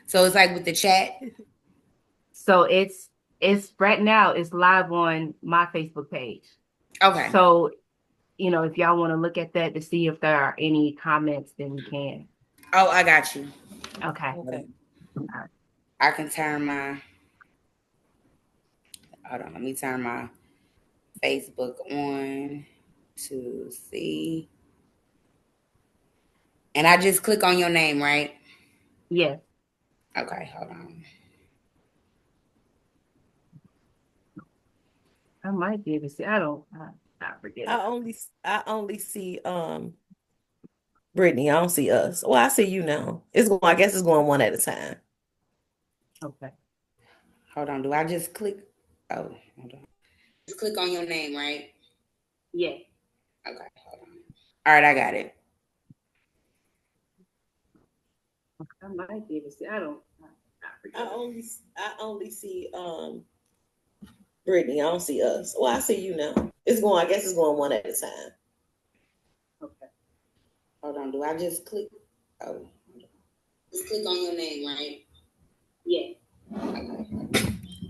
So it's like with the chat. So it's right now it's live on my Facebook page. Okay. So, if y'all want to look at that to see if there are any comments, then we can. Oh, I got you. Okay. Okay. All right. I can turn my. Hold on. Let me turn my Facebook on to see. And I just click on your name, right? Yes. Okay. Hold on. I might be able to see. I forget I about only I only see Brittany. I don't see us. Well, I see you now. It's going. I guess it's going one at a time. it. Okay. Hold on. Do I just click? Oh, hold on. Just click on your name, right? Yeah. Okay. Hold on. All right. I got it. I might be able to see. I forget I about only I only see Brittany. I don't see us. Well, I see you now. It's going. I guess it's going one at a time. it. Okay. Hold on. Do I just click? Oh, hold on. Just click on your name, right? Yeah. All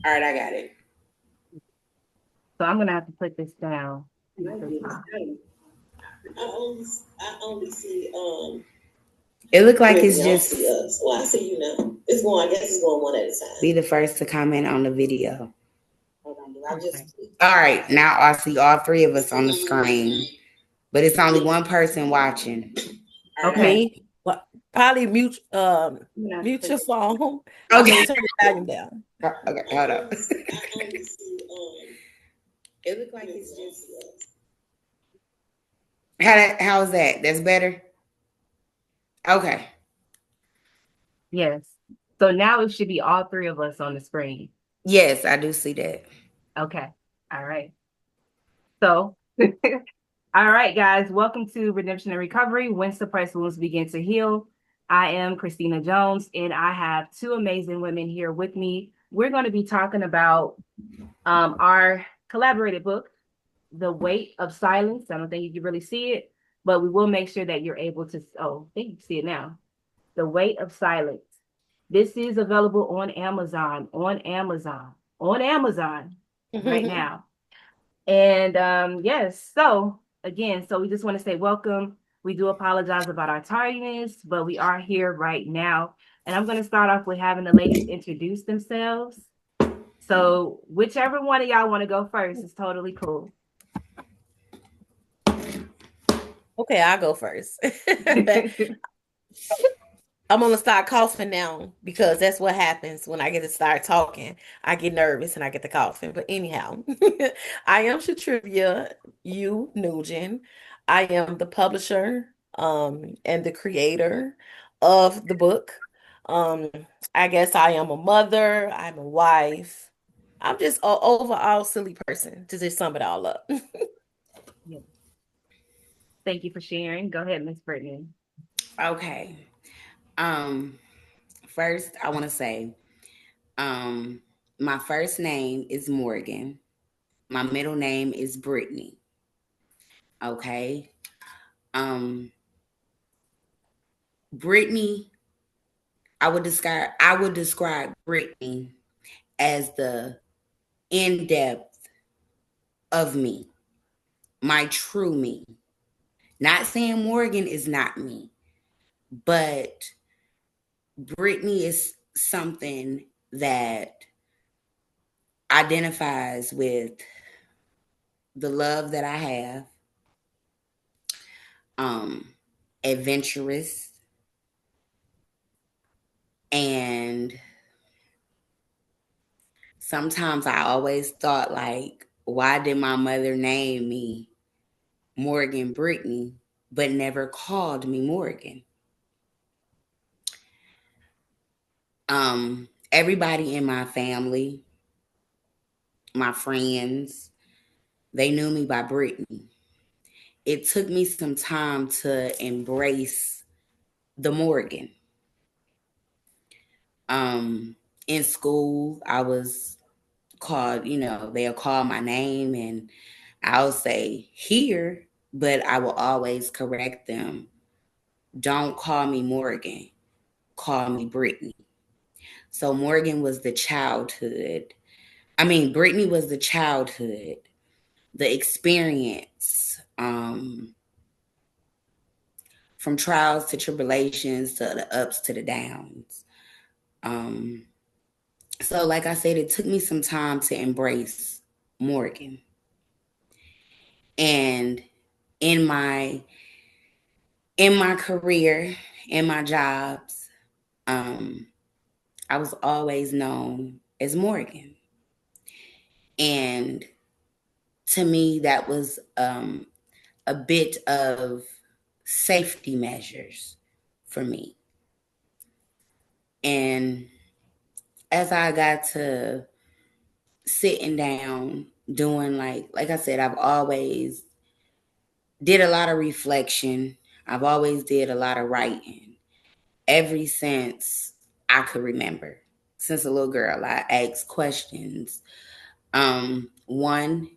right. I got it. So I'm gonna have to put this down Might because be able to see. I only I only see It looked like Brittany. it's I don't see just us. Well, I see you now. It's going. I guess it's going one at a be time. the first to comment on the video. Hold on. Do I okay. just click? All right. Now I see all three of us on the screen, but it's only one person watching. All right. Okay. Me, well, probably mute I'm gonna have to mute put your this. phone. I Okay. mean, turn the volume down. Okay. Hold up. I only see It looked like it's just. How is that? That's better. Okay. Yes. So now it should be all three of us on the screen. Yes, I do see that. Okay. All right. So, all right, guys, welcome to Redemption and Recovery when suppressed wounds begin to heal. I am Christina Jones, and I have two amazing women here with me. We're going to be talking about our collaborated book, The Weight of Silence. I don't think you can really see it, but we will make sure that you're able to. Oh, I think you can see it now. The Weight of Silence. This is available on Amazon right now. And yes, so again, so we just want to say welcome. We do apologize about our tardiness, but we are here right now. And I'm going to start off with having the ladies introduce themselves. So whichever one of y'all want to go first is totally cool. Okay, I'll go first. I'm gonna start coughing now because that's what happens when I get to start talking. I get nervous and I get the coughing. But anyhow, I am Chatrivia, you Nugin. I am the publisher and the creator of the book. Um, I guess I am a mother, I'm a wife. I'm just an overall silly person to just sum it all up. Yeah. Thank you for sharing. Go ahead, Miss Brittany. Okay. Um. First, I want to say, um, my first name is Morgan. My middle name is Brittany. Okay. Um. Brittany. I would describe Brittany as the in depth of me, my true me. Not saying Morgan is not me, but Brittany is something that identifies with the love that I have, um, adventurous, and sometimes I always thought like, why did my mother name me Morgan Brittany, but never called me Morgan? Everybody in my family, my friends, they knew me by Brittany. It took me some time to embrace the Morgan. Um, in school, I was called, they'll call my name and I'll say here, but I will always correct them don't call me Morgan, call me Brittany. So Morgan was the childhood. Brittany was the childhood, the experience, from trials to tribulations to the ups to the downs. Um, so, like I said, it took me some time to embrace Morgan. And in my career, in my jobs, um, I was always known as Morgan. And to me, that was a bit of safety measures for me. And as I got to sitting down, doing like I said, I've always did a lot of reflection. I've always did a lot of writing ever since I could remember. Since a little girl, I asked questions. One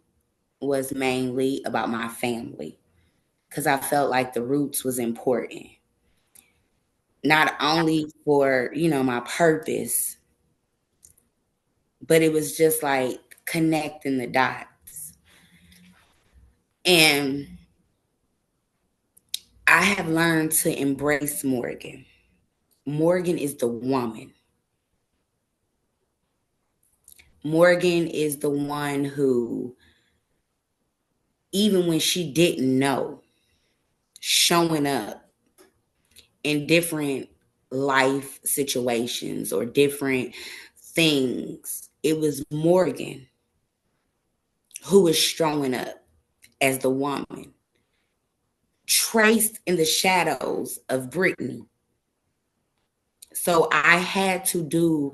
was mainly about my family because I felt like the roots was important. Not only for, my purpose, but it was just like connecting the dots. And I have learned to embrace Morgan. Morgan is the woman. Morgan is the one who, even when she didn't know, showing up in different life situations or different things, it was Morgan who was showing up as the woman, traced in the shadows of Brittany. So I had to do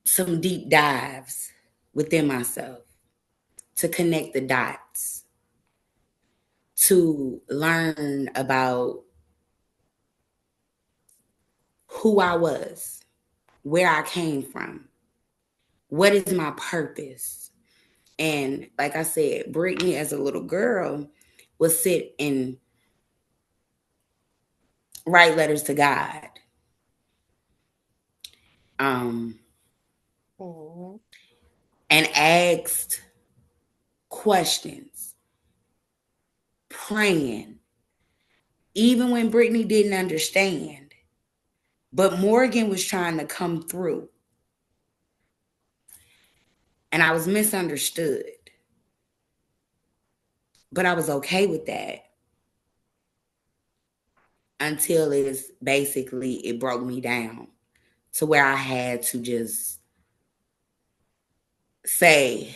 some deep dives within myself to connect the dots, to learn about who I was, where I came from, what is my purpose. And like I said, Brittany as a little girl would sit and write letters to God. Um, Mhm. and asked questions, praying, even when Brittany didn't understand. But Morgan was trying to come through, and I was misunderstood. But I was okay with that until it broke me down to where I had to just say,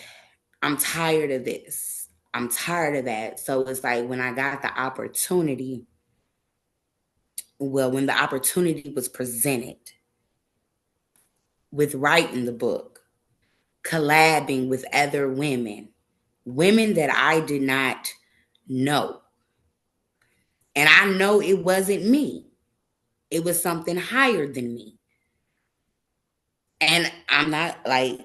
I'm tired of this. I'm tired of that. So it's like when I got the opportunity, when the opportunity was presented with writing the book, collabing with other women, women that I did not know. And I know it wasn't me. It was something higher than me. And I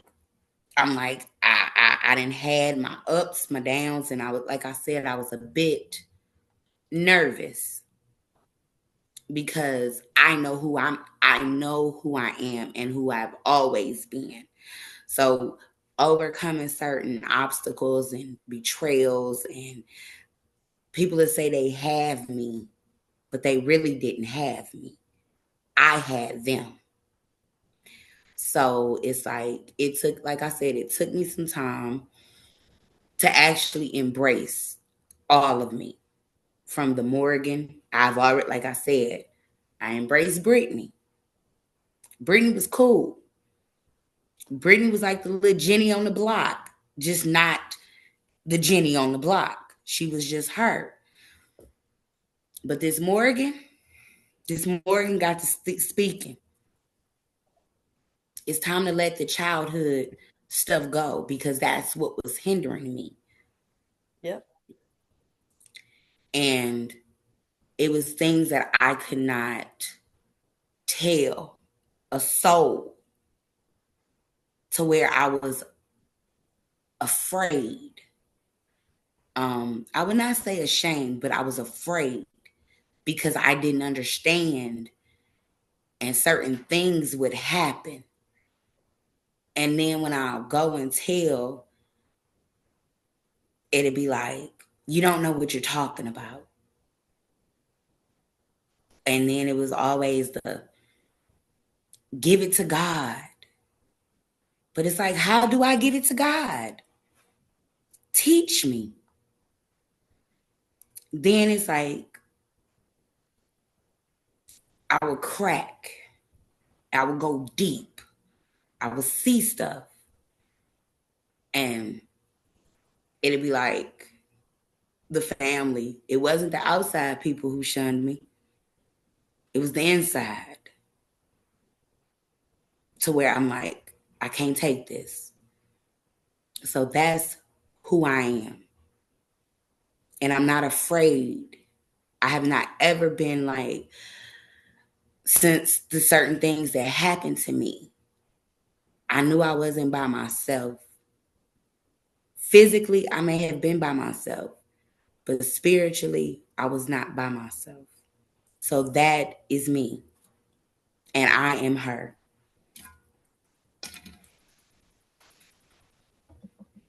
didn't had my ups, my downs, and I was, like I said, I was a bit nervous because I know who I am and who I've always been. So overcoming certain obstacles and betrayals and people that say they have me, but they really didn't have me. I had them. So it's like like I said, it took me some time to actually embrace all of me. From the Morgan, like I said, I embraced Brittany. Brittany was cool. Brittany was like the little Jenny on the block, just not the Jenny on the block. She was just her. But this Morgan got to speaking. It's time to let the childhood stuff go because that's what was hindering me. Yep. And it was things that I could not tell a soul to where I was afraid. I would not say ashamed, but I was afraid because I didn't understand and certain things would happen. And then when I'll go and tell, it'd be like, you don't know what you're talking about. And then it was always the give it to God. But it's like, how do I give it to God? Teach me. Then it's like, I would crack. I would go deep. I would see stuff. And it'd be like the family. It wasn't the outside people who shunned me. It was the inside. To where I'm like, I can't take this. So that's who I am. And I'm not afraid. I have not ever been like, since the certain things that happened to me, I knew I wasn't by myself. Physically, I may have been by myself, but spiritually, I was not by myself. So that is me. And I am her.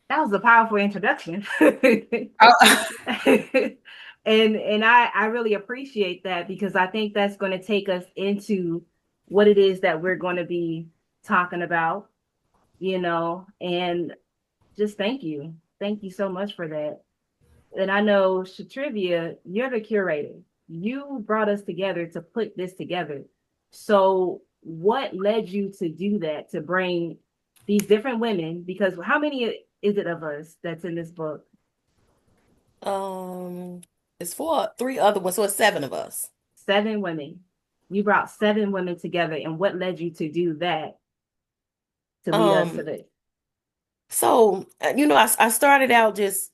That was a powerful introduction. Oh. And I really appreciate that, because I think that's going to take us into what it is that we're going to be talking about, and just thank you. Thank you so much for that. And I know, Chatrivia, you're the curator. You brought us together to put this together. So what led you to do that, to bring these different women? Because how many is it of us that's in this book? It's for three other ones, so it's seven of us. 7 women. You brought 7 women together. And what led you to do that, to lead us to Um, this? so I started out just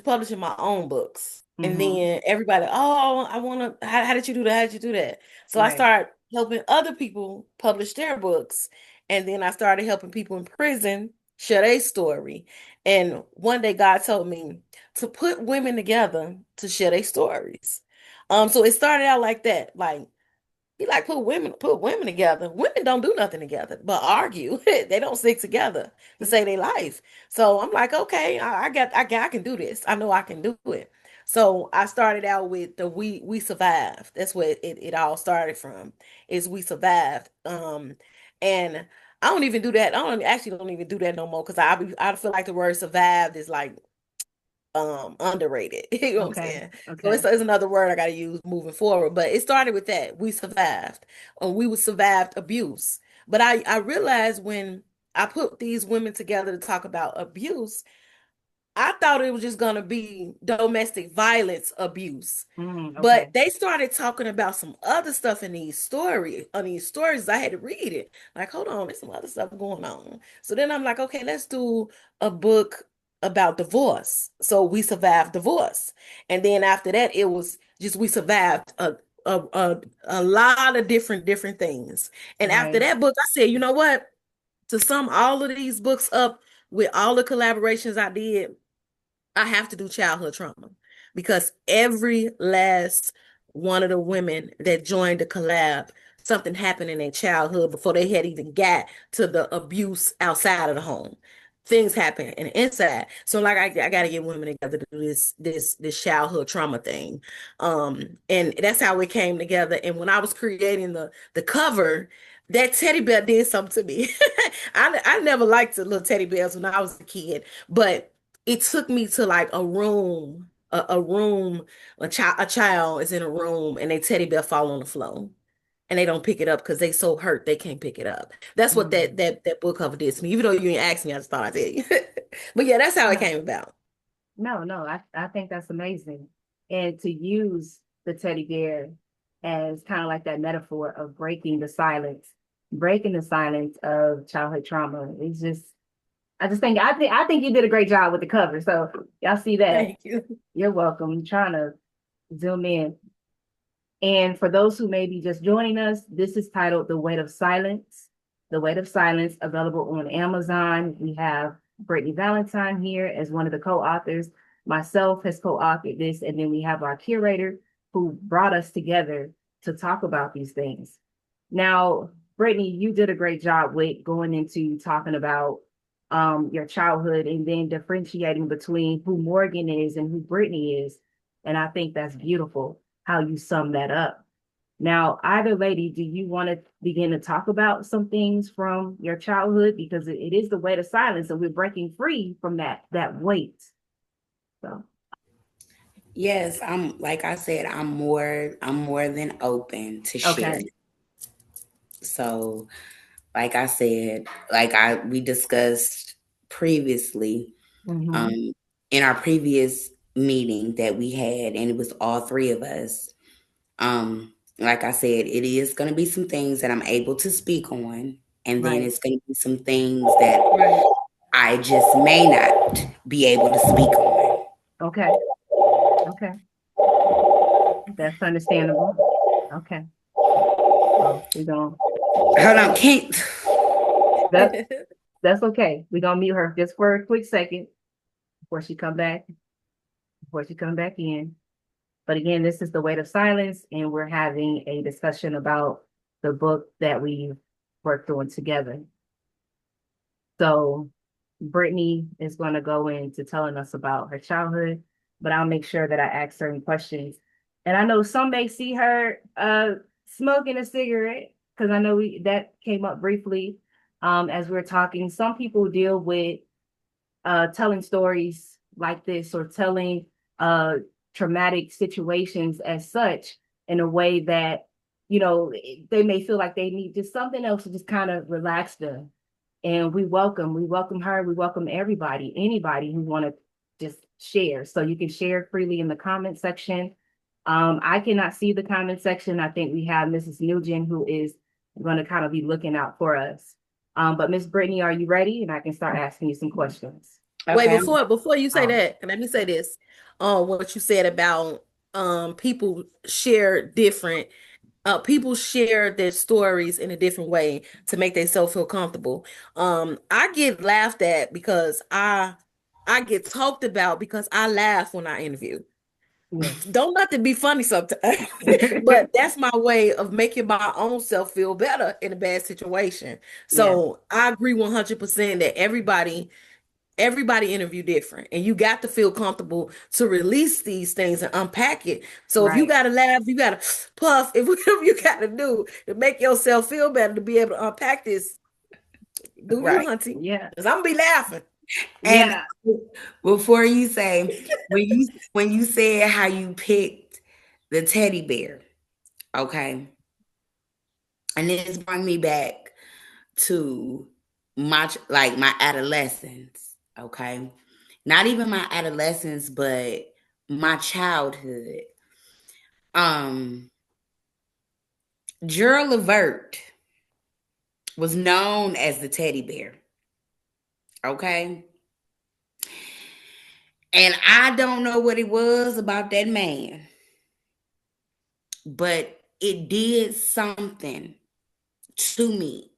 publishing my own books. And Mm-hmm. then everybody, oh, I want to, how did you do that? How did you do that? So I Right. started helping other people publish their books. And then I started helping people in prison share their story. And one day God told me to put women together to share their stories. So it started out like that. Like, he like put women together. Women don't do nothing together but argue. They don't stick together to save their life. So I'm like, okay, I can do this. I know I can do it. So I started out with the we survived. That's where it all started from. Is we survived. And I don't even do that. Don't even do that no more, because I feel like the word survived is like underrated. You know what I'm Okay. saying? So Okay. it's another word I gotta use moving forward. But it started with that. We survived. We survived abuse. But I realized when I put these women together to talk about abuse, I thought it was just gonna be domestic violence abuse. But Okay. they started talking about some other stuff in these stories. I had to read it. Like, hold on, there's some other stuff going on. So then I'm like, okay, let's do a book about divorce. So we survived divorce. And then after that, it was just we survived a, a, a lot of different things. And after Right. that book, I said, you know what? To sum all of these books up with all the collaborations I did, I have to do childhood trauma, because every last one of the women that joined the collab, something happened in their childhood before they had even got to the abuse outside of the home. Things happen and inside. So like I gotta get women together to do this childhood trauma thing. And that's how it came together. And when I was creating the cover, that teddy bear did something to me. I never liked the little teddy bears when I was a kid, but it took me to like a room, a child is in a room and they teddy bear fall on the floor and they don't pick it up because they so hurt they can't pick it up. That's what Mm. that book cover did to me. Even though you didn't ask me, I just thought I'd tell you. But yeah, that's how it No. came about. No. I think that's amazing. And to use the teddy bear as kind of like that metaphor of breaking the silence of childhood trauma. It's just, I think you did a great job with the cover. So y'all see that. Thank you. You're welcome. I'm trying to zoom in. And for those who may be just joining us, this is titled The Weight of Silence. The Weight of Silence, available on Amazon. We have Brittany Valentine here as one of the co-authors. Myself has co-authored this, and then we have our curator who brought us together to talk about these things. Now, Brittany, you did a great job with going into talking about your childhood and then differentiating between who Morgan is and who Brittany is. And I think that's beautiful how you sum that up. Now, either lady, do you want to begin to talk about some things from your childhood? Because it is the weight of silence, and we're breaking free from that weight. So, Yes, I'm like I said, I'm more than open to okay. sharing. So, like I said, we discussed previously, Mm-hmm. um, in our previous meeting that we had, and it was all three of us. Like I said, it is going to be some things that I'm able to speak on, and then Right. it's going to be some things that Right. I just may not be able to speak on. Okay. Okay. That's understandable. Okay. So we're gonna Hold on, can't. that that's okay. We're gonna mute her just for a quick second before she come back, before she come back in. But again, this is the weight of silence, and we're having a discussion about the book that we worked on together. So Brittany is going to go into telling us about her childhood, but I'll make sure that I ask certain questions. And I know some may see her smoking a cigarette because I know that came up briefly as we are talking. Some people deal with telling stories like this or telling uh, traumatic situations as such in a way that, they may feel like they need just something else to just kind of relax them. And we welcome her, we welcome everybody, anybody who want to just share. So you can share freely in the comment section. I cannot see the comment section. I think we have Mrs. Nugin who is going to kind of be looking out for us. But Miss Brittany, are you ready? And I can start asking you some questions. Wait, Okay. before you say Um, that, let me say this. What you said about people share different people share their stories in a different way to make themselves feel comfortable. I get laughed at because I get talked about because I laugh when I interview. yeah. Don't let it be funny sometimes, but that's my way of making my own self feel better in a bad situation. Yeah. So I agree 100% that everybody interview different, and you got to feel comfortable to release these things and unpack it. So if you Right. gotta laugh, you gotta puff, if whatever you gotta do to make yourself feel better to be able to unpack this, do you, Right. hunty? Yeah. Because I'm gonna be laughing. And Yeah. before you say, when you said how you picked the teddy bear, okay, and this brought me back to my adolescence, okay, not even my adolescence, but my childhood. Um, Gerald Levert was known as the teddy bear, okay, and I don't know what it was about that man, but it did something to me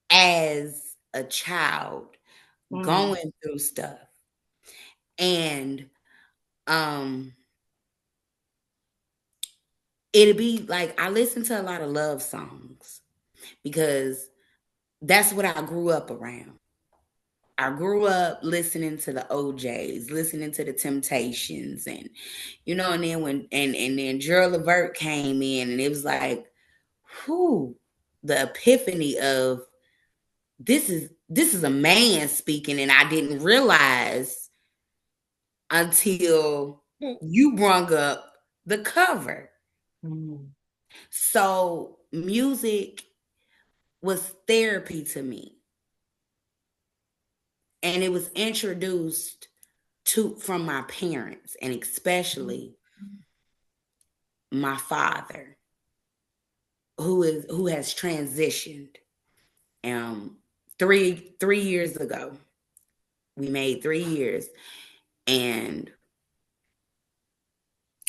as a child Mm, going through stuff. And um it'd be like I listen to a lot of love songs because that's what I grew up around. I grew up listening to the OJs, listening to the Temptations, and and then and then Gerald Levert came in, and it was like, whoo, the epiphany of this is a man speaking, and I didn't realize until you brung up the cover. mm, So music was therapy to me, and it was introduced to from my parents, and especially my father, who has transitioned. Um, three years ago, we made 3 years, and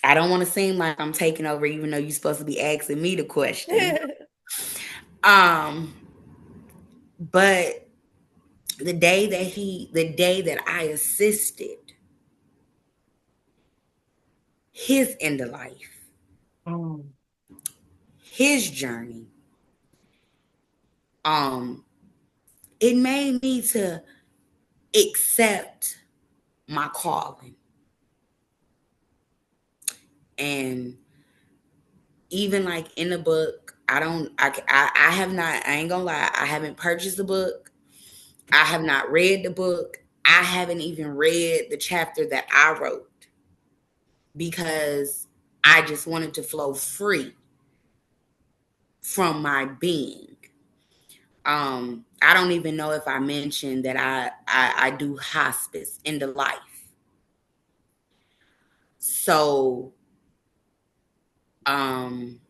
I don't want to seem like I'm taking over, even though you're supposed to be asking me the question. Um, but the day that I assisted his end of life, Mm. his journey. Um, it made me to accept my calling. And even like in the book, I have not, I ain't gonna lie, I haven't purchased the book. I have not read the book. I haven't even read the chapter that I wrote because I just wanted to flow free from my being. I don't even know if I mentioned that I do hospice in the life. So um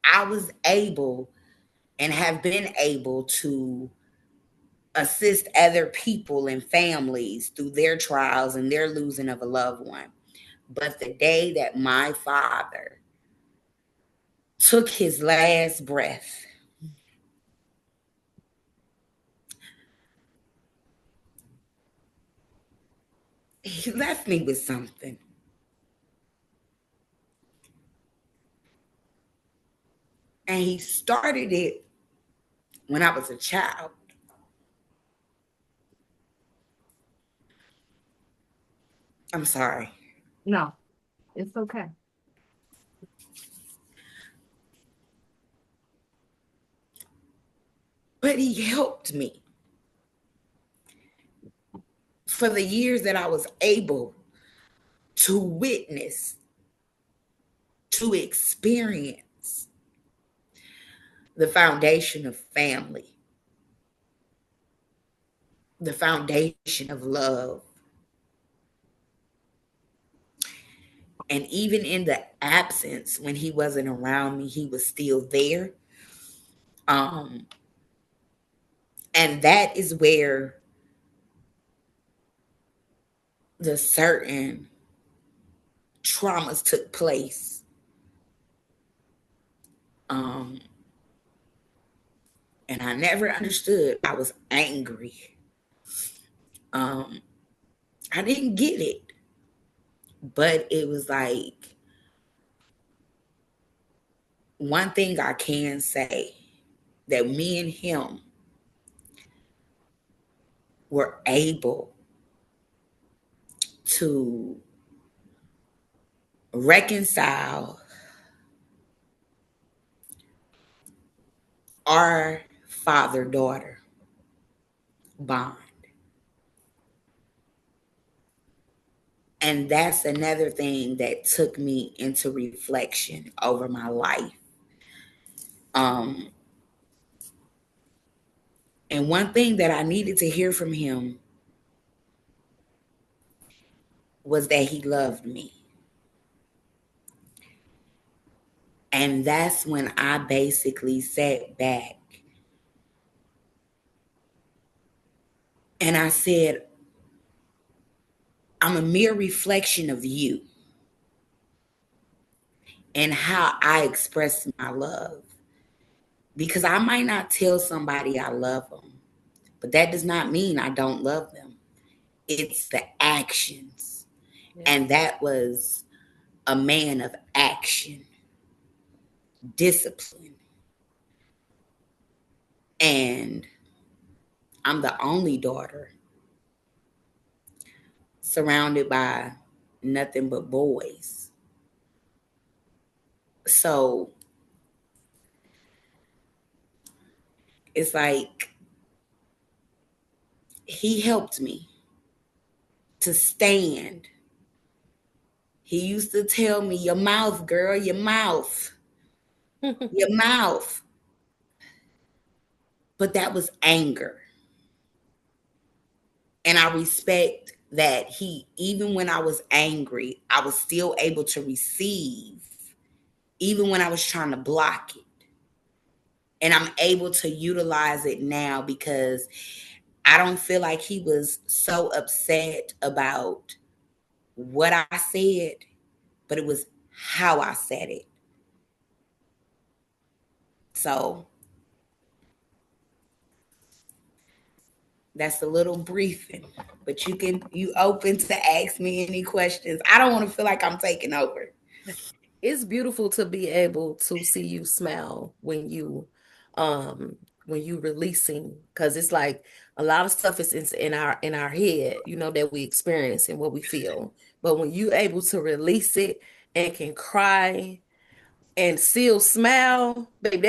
I was able and have been able to assist other people and families through their trials and their losing of a loved one. But the day that my father took his last breath, he left me with something. And he started it when I was a child. I'm sorry. No, it's okay. But he helped me for the years that I was able to witness, to experience the foundation of family, the foundation of love. And even in the absence, when he wasn't around me, he was still there. Um, and that is where the certain traumas took place. Um, and I never understood. I was angry. Um, I didn't get it, but it was like one thing I can say that me and him were able to reconcile our father daughter bond. And that's another thing that took me into reflection over my life. Um, and one thing that I needed to hear from him was that he loved me. And that's when I basically sat back and I said, I'm a mere reflection of you and how I express my love. Because I might not tell somebody I love them, but that does not mean I don't love them. It's the actions. Yeah. And that was a man of action, discipline. And I'm the only daughter surrounded by nothing but boys. So it's like he helped me to stand. He used to tell me, your mouth, girl, your mouth, your mouth. But that was anger. And I respect that he, even when I was angry, I was still able to receive, even when I was trying to block it. And I'm able to utilize it now because I don't feel like he was so upset about what I said, but it was how I said it. So That's a little briefing, but you open to ask me any questions. I don't want to feel like I'm taking over. It's beautiful to be able to see you smile um when you releasing, because it's like a lot of stuff is in our head, that we experience and what we feel. But when you able to release it and can cry and still smile, baby,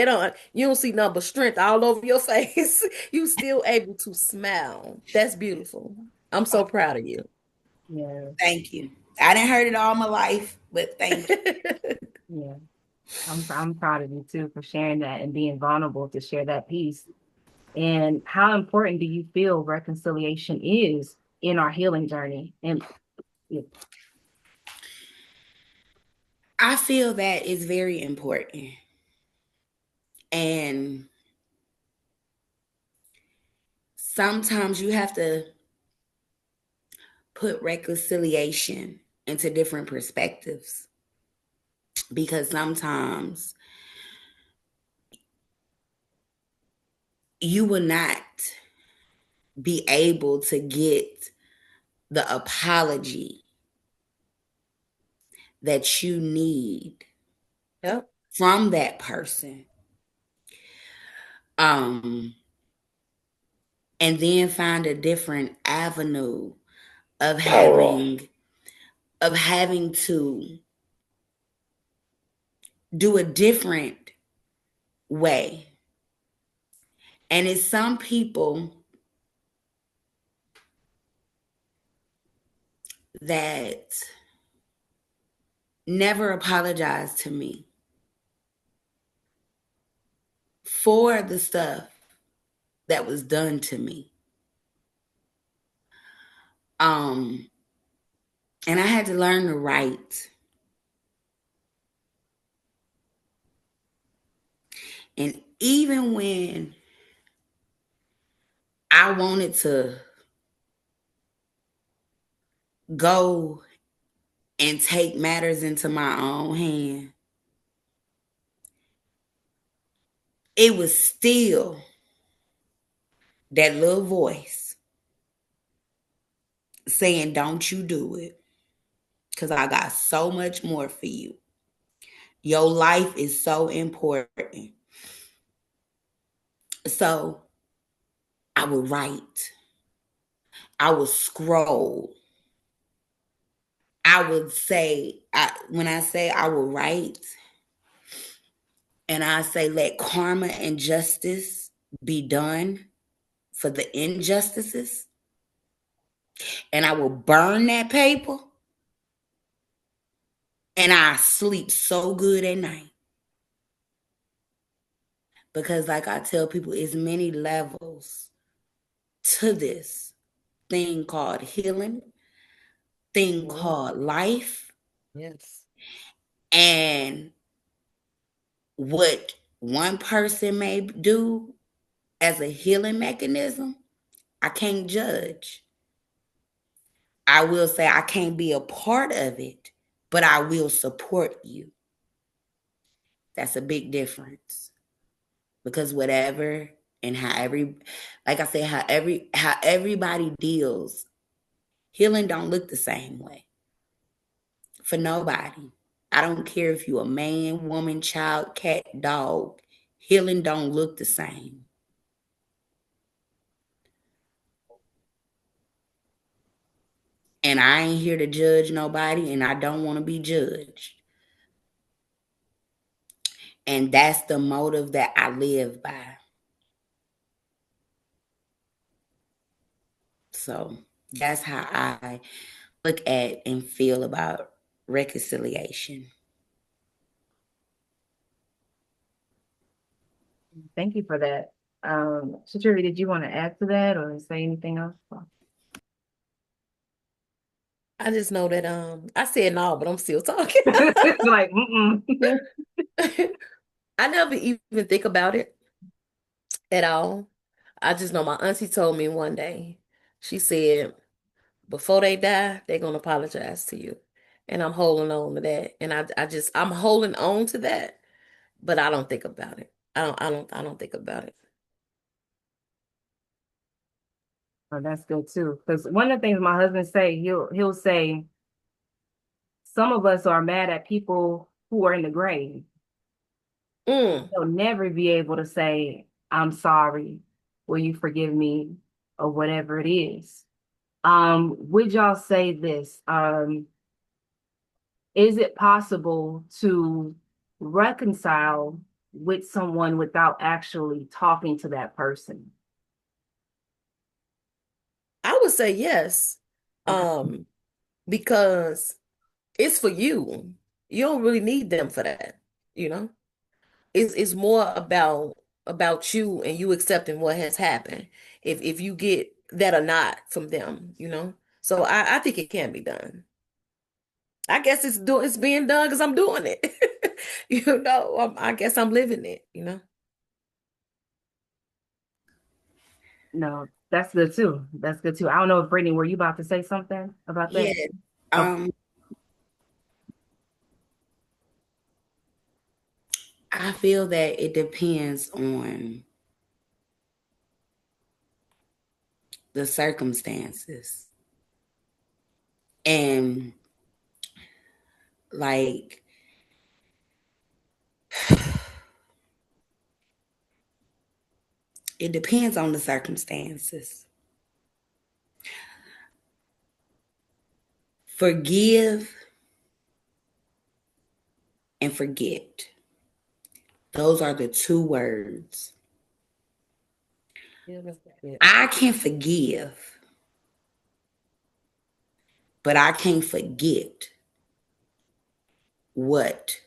you don't see nothing but strength all over your face. You still able to smile. That's beautiful. I'm so proud of you. Yeah, Thank you. I didn't heard it all my life, but thank you. yeah. I'm proud of you too for sharing that and being vulnerable to share that piece. And how important do you feel reconciliation is in our healing journey? And yeah, I feel that is very important. And sometimes you have to put reconciliation into different perspectives because sometimes you will not be able to get the apology that you need Yep. from that person. Um, and then find a different avenue of having to do a different way. And it's some people that never apologize to me for the stuff that was done to me. Um, and I had to learn to write. And even when I wanted to go and take matters into my own hand, it was still that little voice saying, don't you do it. Because I got so much more for you. Your life is so important. So I would write. I would scroll. I would say, when I say I would write, and I say, let karma and justice be done for the injustices, and I will burn that paper, and I sleep so good at night. Because, like I tell people, it's many levels to this thing called healing, thing Mhm. called life, Yes. and what one person may do as a healing mechanism, I can't judge. I will say I can't be a part of it, but I will support you. That's a big difference. Because whatever and like I said, how everybody deals, healing don't look the same way for nobody. I don't care if you a man, woman, child, cat, dog. Healing don't look the same. And I ain't here to judge nobody, and I don't want to be judged. And that's the motive that I live by. So that's how I look at and feel about reconciliation. thank you for that. Chatrivia, did you want to add to that or say anything else? I just know that I said no, but I'm still talking. Like, mm-mm. I never even think about it at all. I just know my auntie told me one day, she said, before they die, they're gonna apologize to you. And I'm holding on to that. And I'm holding on to that, but I don't think about it. I don't think about it. Oh, that's good too. Because one of the things my husband say, he'll say, some of us are mad at people who are in the grave. Mm. They'll never be able to say, I'm sorry, will you forgive me, or whatever it is. Would y'all say this? Is it possible to reconcile with someone without actually talking to that person? I would say yes. Okay. Um, because it's for you. You don't really need them for that, you know? It's more about you and you accepting what has happened. If you get that or not from them, you know? So I think it can be done. I guess it's being done because I'm doing it. You know, I guess I'm living it, you know? No, that's good too. That's good too. I don't know if Brittany, were you about to say something about that? Yeah. Oh, Um, I feel that it depends on the circumstances. And like it depends on the circumstances. Forgive and forget. Those are the two words. Yeah, that's it. I can forgive, but I can't forget what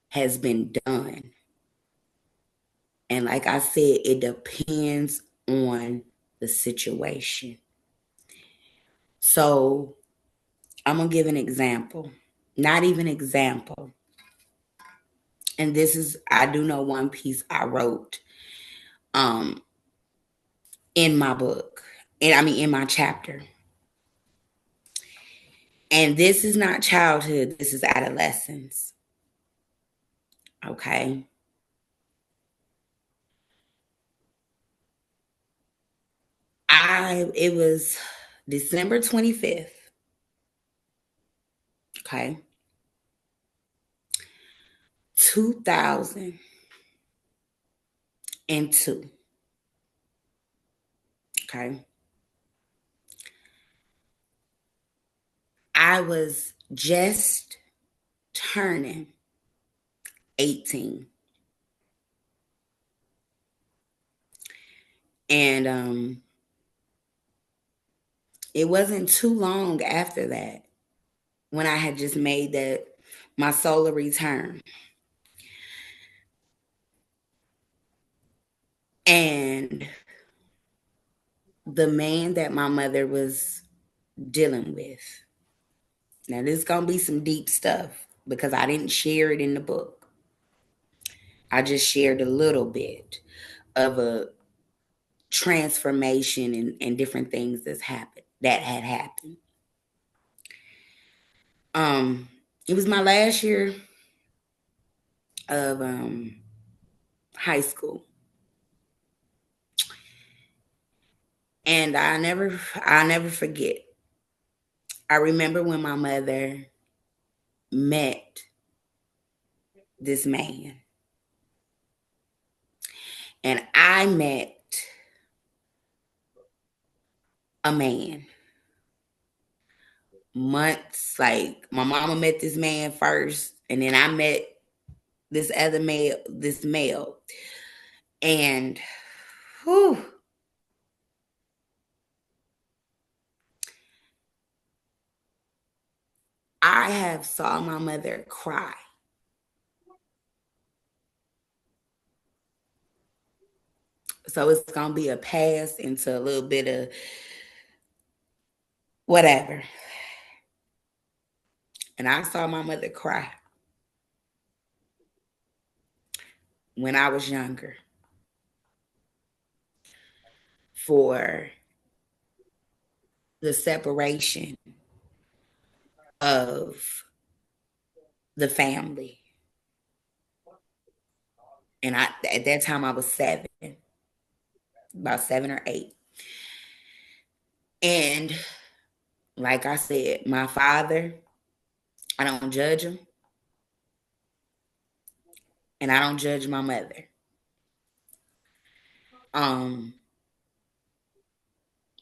has been done. And like I said, it depends on the situation. So I'm going to give an example. Not even example. And this is, I do know one piece I wrote um, in my book. And I mean, in my chapter. And this is not childhood, this is adolescence. Okay. It was December 25th. Okay. 2002. Okay. I was just turning 18. And it wasn't too long after that when I had just made that my solar return. And the man that my mother was dealing with. Now, this is going to be some deep stuff because I didn't share it in the book. I just shared a little bit of a transformation and different things that had happened. Um, it was my last year of high school. And I'll never forget. I remember when my mother met this man. And I met a man months, like my mama met this man first, and then I met this male. And whew, I have saw my mother cry. So it's gonna be a pass into a little bit of whatever. And I saw my mother cry when I was younger for the separation of the family. And at that time I was 7, about 7 or 8. And like I said, my father, I don't judge him. And I don't judge my mother.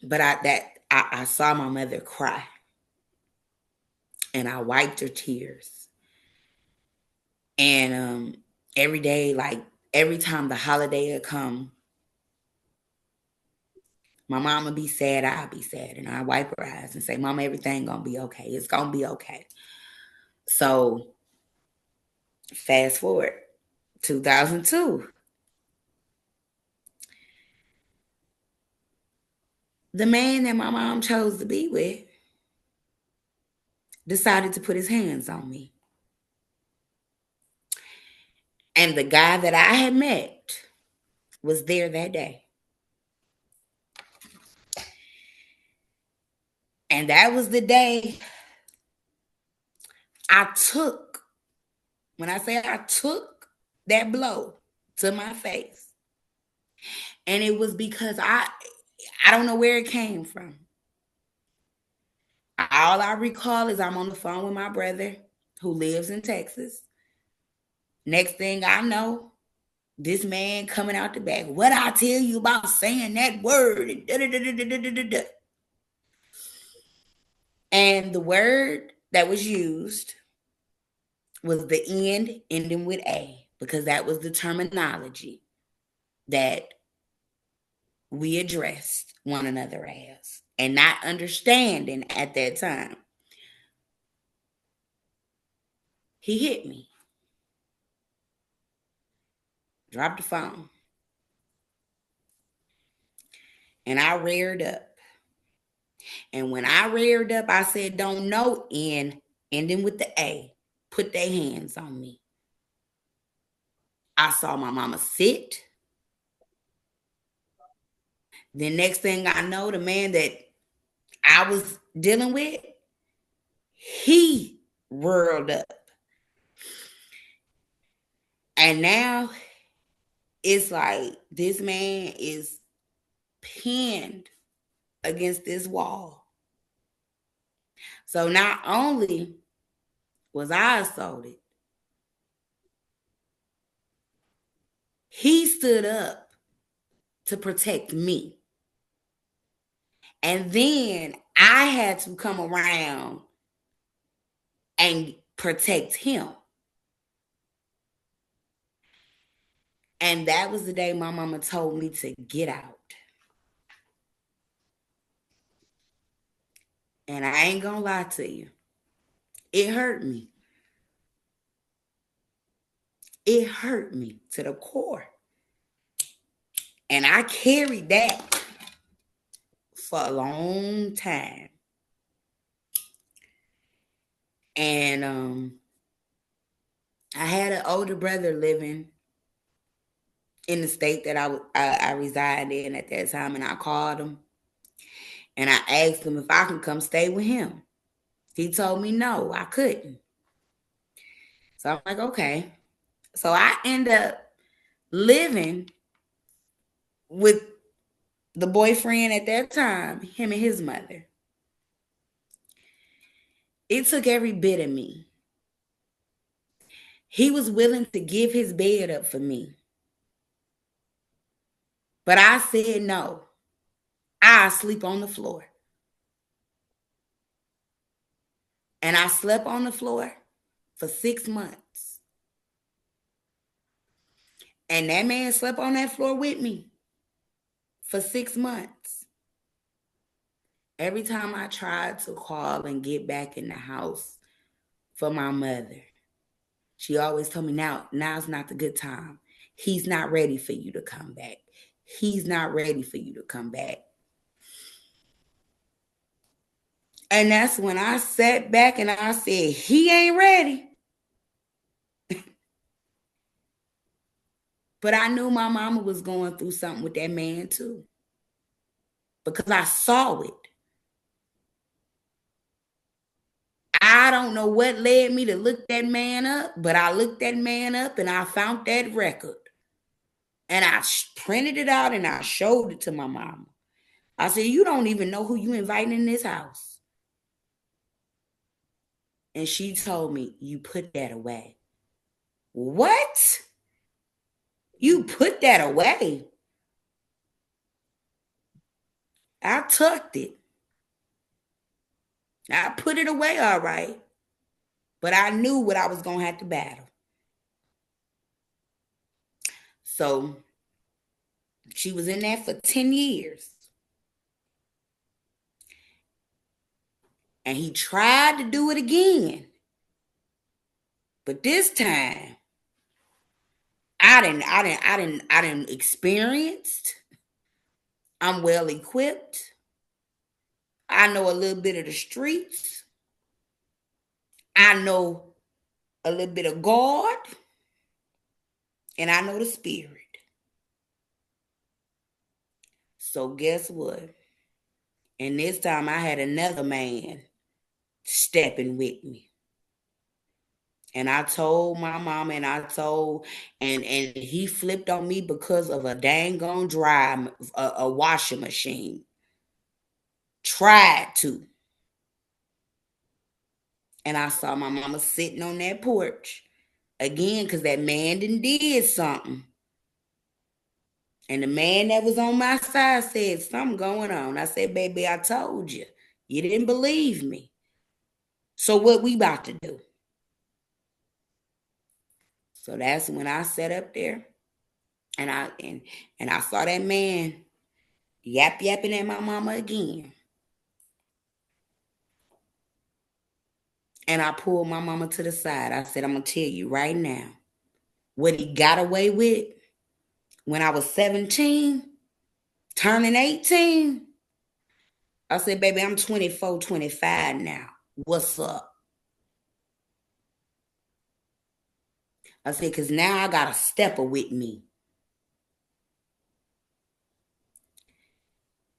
But I saw my mother cry. And I wiped her tears. And every day, like every time the holiday would come, my mom would be sad, I'd be sad. And I wipe her eyes and say, Mama, everything gonna be okay. It's gonna be okay. So fast forward, 2002. The man that my mom chose to be with decided to put his hands on me. And the guy that I had met was there that day. And that was the day when I say I took that blow to my face. And it was because I don't know where it came from. All I recall is I'm on the phone with my brother who lives in Texas. Next thing I know, this man coming out the back. What I tell you about saying that word? And the word that was used was the end ending with A, because that was the terminology that we addressed one another as, and not understanding at that time. He hit me, dropped the phone, and I reared up. And when I reared up, I said, don't know N ending with the A. Put their hands on me. I saw my mama sit. The next thing I know, the man that I was dealing with, he whirled up. And now it's like this man is pinned against this wall. So not only was I assaulted, he stood up to protect me. And then I had to come around and protect him. And that was the day my mama told me to get out. And I ain't gonna lie to you. It hurt me. It hurt me to the core. And I carried that for a long time. And I had an older brother living in the state that I resided in at that time. And I called him. And I asked him if I could come stay with him. He told me no, I couldn't. So I'm like, okay. So I end up living with the boyfriend at that time, him and his mother. It took every bit of me. He was willing to give his bed up for me. But I said no. I sleep on the floor. And I slept on the floor for 6 months. And that man slept on that floor with me for 6 months. Every time I tried to call and get back in the house for my mother, she always told me, now's not the good time. He's not ready for you to come back. He's not ready for you to come back. And that's when I sat back and I said, he ain't ready. But I knew my mama was going through something with that man too, because I saw it. I don't know what led me to look that man up, but I looked that man up and I found that record. And I printed it out and I showed it to my mama. I said, you don't even know who you inviting in this house. And she told me, you put that away. What? You put that away? I tucked it. I put it away all right. But I knew what I was going to have to battle. So she was in there for 10 years. And he tried to do it again. But this time, I didn't experienced. I'm well equipped. I know a little bit of the streets. I know a little bit of God. And I know the spirit. So guess what? And this time I had another man stepping with me. And I told my mama and he flipped on me because of a dang on a washing machine. Tried to. And I saw my mama sitting on that porch again because that man did something. And the man that was on my side said, something going on. I said, baby, I told you. You didn't believe me. So what we about to do? So that's when I sat up there and I saw that man yapping at my mama again. And I pulled my mama to the side. I said, I'm going to tell you right now what he got away with when I was 17, turning 18. I said, baby, I'm 24, 25 now. What's up? I said, because now I got a stepper with me.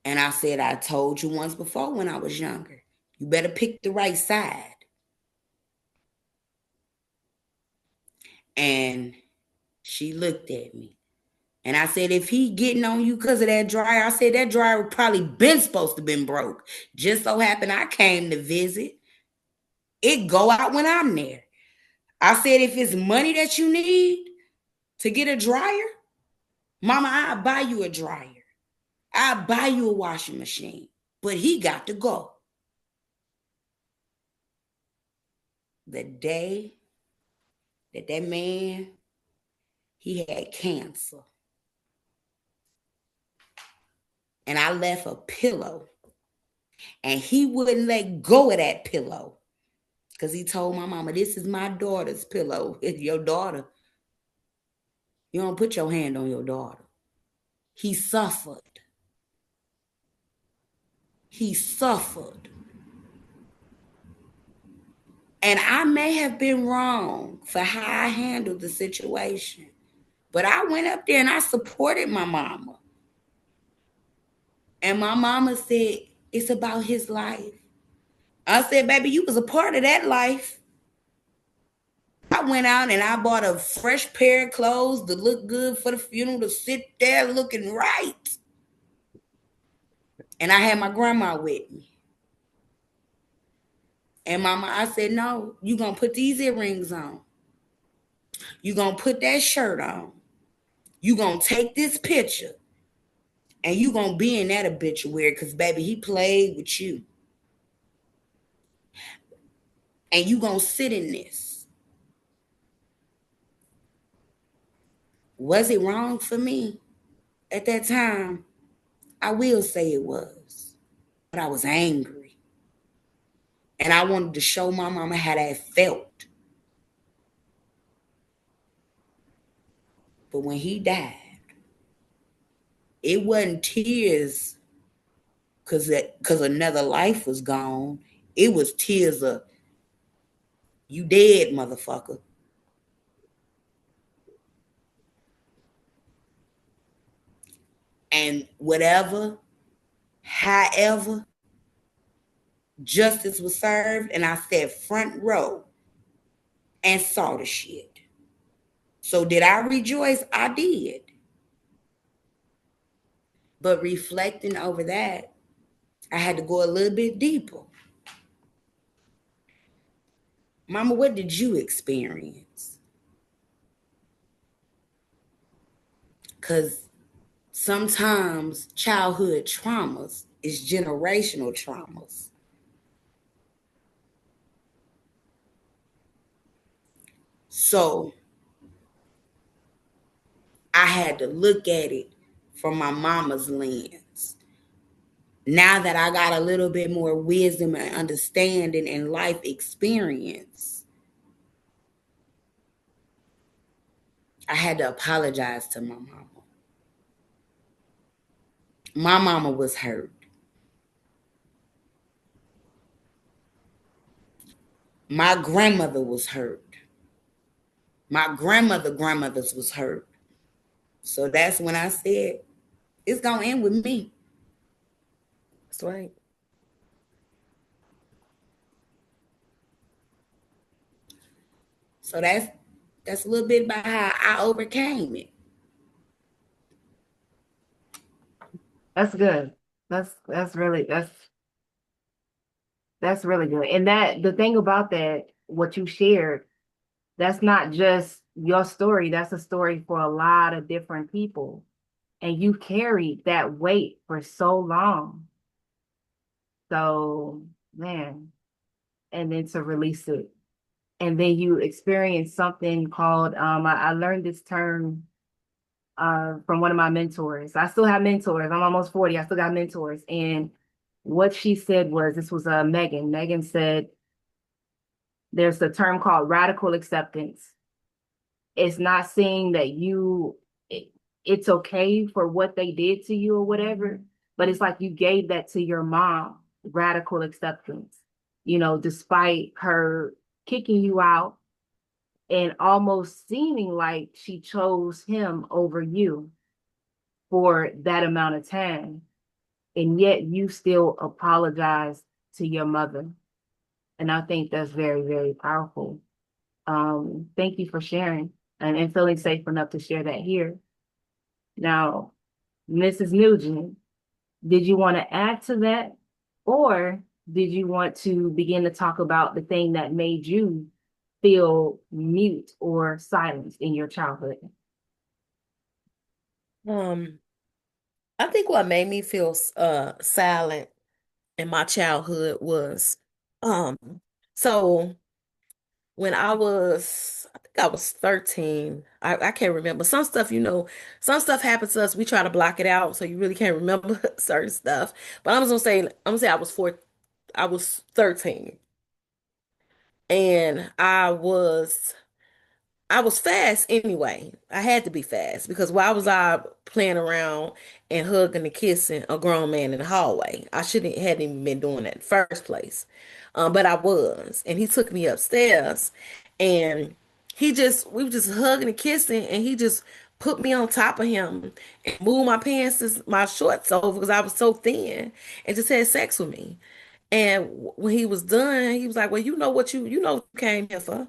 And I said, I told you once before when I was younger, you better pick the right side. And she looked at me. And I said, if he getting on you because of that dryer, I said, that dryer probably been supposed to been broke. Just so happened I came to visit. It go out when I'm there. I said, if it's money that you need to get a dryer, mama, I'll buy you a dryer. I'll buy you a washing machine. But he got to go. The day that man, he had cancer. And I left a pillow. And he wouldn't let go of that pillow. Because he told my mama, this is my daughter's pillow. It's your daughter. You don't put your hand on your daughter. He suffered. He suffered. And I may have been wrong for how I handled the situation. But I went up there and I supported my mama. And my mama said, it's about his life. I said, baby, you was a part of that life. I went out and I bought a fresh pair of clothes to look good for the funeral, to sit there looking right. And I had my grandma with me. And mama, I said, no, you going to put these earrings on. You going to put that shirt on. You going to take this picture. And you going to be in that obituary because, baby, he played with you. And you going to sit in this. Was it wrong for me at that time? I will say it was. But I was angry. And I wanted to show my mama how that felt. But when he died, it wasn't tears because another life was gone. It was tears of, you dead, motherfucker. And whatever, however, justice was served, and I sat front row and saw the shit. So did I rejoice? I did. But reflecting over that, I had to go a little bit deeper. Mama, what did you experience? Because sometimes childhood traumas is generational traumas. So I had to look at it from my mama's lens. Now that I got a little bit more wisdom and understanding and life experience, I had to apologize to my mama. My mama was hurt. My grandmother was hurt. My grandmother's was hurt. So that's when I said, it's going to end with me. That's right. So that's a little bit about how I overcame it. That's good. That's really that's really good. And that the thing about that, what you shared, that's not just your story. That's a story for a lot of different people. And you carried that weight for so long. So, man, and then to release it. And then you experience something called, I learned this term from one of my mentors. I still have mentors. I'm almost 40. I still got mentors. And what she said was, this was Megan. Megan said, there's a term called radical acceptance. It's not saying that it's okay for what they did to you or whatever, but it's like you gave that to your mom, radical acceptance, despite her kicking you out and almost seeming like she chose him over you for that amount of time. And yet you still apologize to your mother. And I think that's very, very powerful. Thank you for sharing and feeling safe enough to share that here. Now, Mrs. Nugent, did you want to add to that? Or did you want to begin to talk about the thing that made you feel mute or silenced in your childhood? I think what made me feel silent in my childhood was um so when I think I was 13. I can't remember. Some stuff, some stuff happens to us, we try to block it out, so you really can't remember certain stuff. But I'm gonna say I was 13. And I was fast anyway. I had to be fast because why was I playing around and hugging and kissing a grown man in the hallway? I shouldn't hadn't even been doing that in the first place. But I was, and he took me upstairs, and we were just hugging and kissing, and he just put me on top of him and moved my shorts over because I was so thin, and just had sex with me. And when he was done, he was like, "Well, you know what you came here for."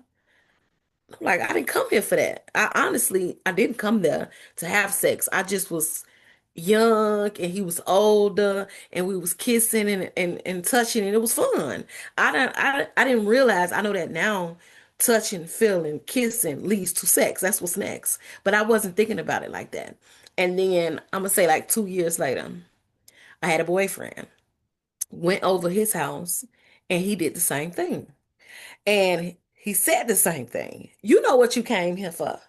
Like, I didn't come here for that. I didn't come there to have sex. I just was young and he was older and we was kissing and touching and it was fun. I didn't realize, I know that now, touching, feeling, kissing leads to sex. That's what's next. But I wasn't thinking about it like that. And then I'm gonna say like 2 years later, I had a boyfriend, went over his house and he did the same thing. And he said the same thing. You know what you came here for.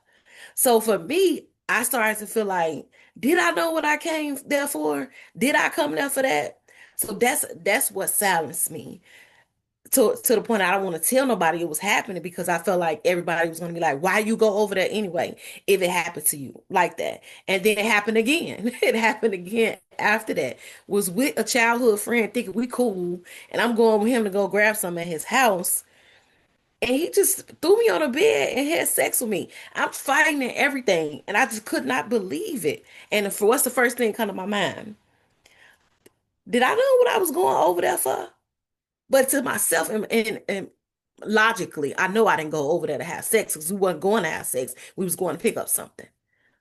So for me, I started to feel like, did I know what I came there for? Did I come there for that? So that's what silenced me to the point I don't want to tell nobody it was happening because I felt like everybody was going to be like, why you go over there anyway if it happened to you like that? And then it happened again. It happened again after that. Was with a childhood friend thinking we cool, and I'm going with him to go grab something at his house. And he just threw me on the bed and had sex with me. I'm fighting and everything. And I just could not believe it. And for what's the first thing come to my mind? Did I know what I was going over there for? But to myself and logically, I know I didn't go over there to have sex because we weren't going to have sex. We was going to pick up something.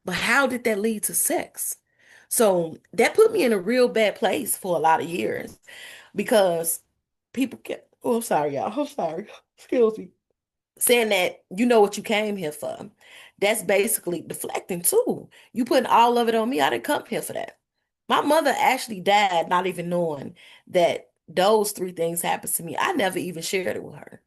But how did that lead to sex? So that put me in a real bad place for a lot of years because people kept, oh, I'm sorry, y'all. I'm sorry. Excuse me. Saying that you know what you came here for. That's basically deflecting too. You putting all of it on me. I didn't come here for that. My mother actually died not even knowing that those three things happened to me. I never even shared it with her.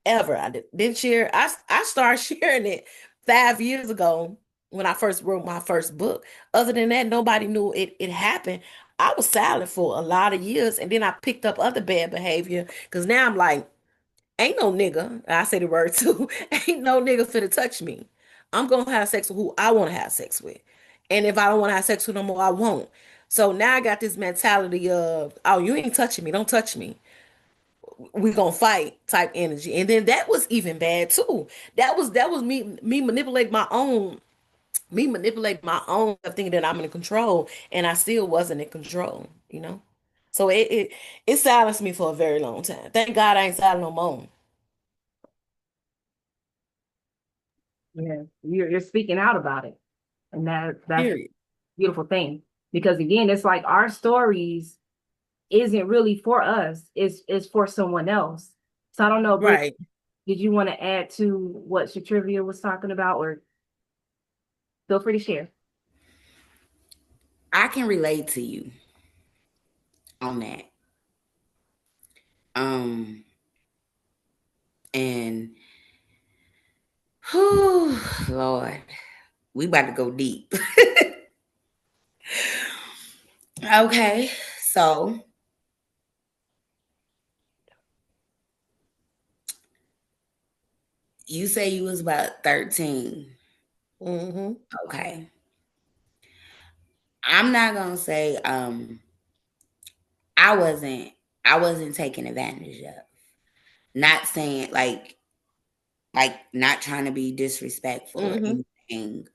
Ever. Didn't share. I started sharing it 5 years ago when I first wrote my first book. Other than that, nobody knew it happened. I was silent for a lot of years, and then I picked up other bad behavior because now I'm like, ain't no nigga, I say the word too, ain't no nigga finna touch me. I'm gonna have sex with who I wanna have sex with. And if I don't wanna have sex with no more, I won't. So now I got this mentality of, oh, you ain't touching me, don't touch me. We gonna fight type energy. And then that was even bad too. That was me manipulating my own thinking that I'm in control, and I still wasn't in control. So it silenced me for a very long time. Thank God I ain't silent no more. Yeah, you're speaking out about it, and that's a Period. beautiful thing. Because again, it's like our stories isn't really for us; it's for someone else. So I don't know, Britt, Right. did you want to add to what Chatrivia was talking about, or feel free to share? I can relate to you on that. Um, and whew, Lord, we about to go deep. Okay, so you say you was about 13. Mm-hmm. Okay. I'm not gonna say I wasn't I wasn't taken advantage of. Not saying like not trying to be disrespectful or Mm-hmm. anything.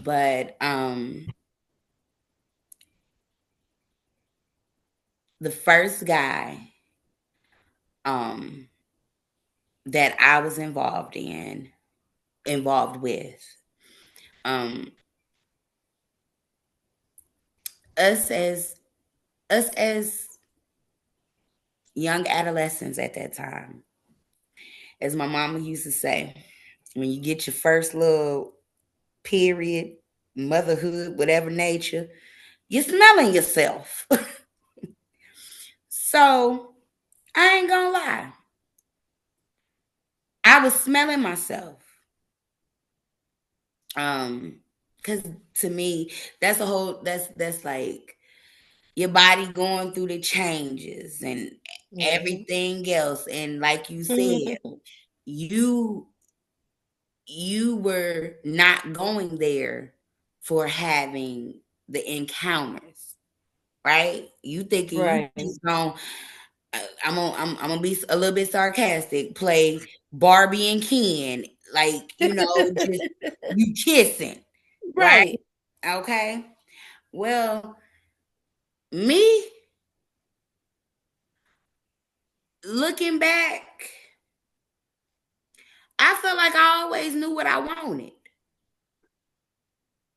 But the first guy um that I was involved with, um us as us as young adolescents at that time, as my mama used to say, when you get your first little period, motherhood, whatever nature, you're smelling yourself. So I ain't gonna lie. I was smelling myself. Because to me, that's like your body going through the changes and Mm-hmm. everything else. And like you said, you you were not going there for having the encounters, right? You thinking you Right. just going I'm gonna be a little bit sarcastic, play Barbie and Ken, like, just you kissing, right? Right. Okay. Well, me looking back, I felt like I always knew what I wanted.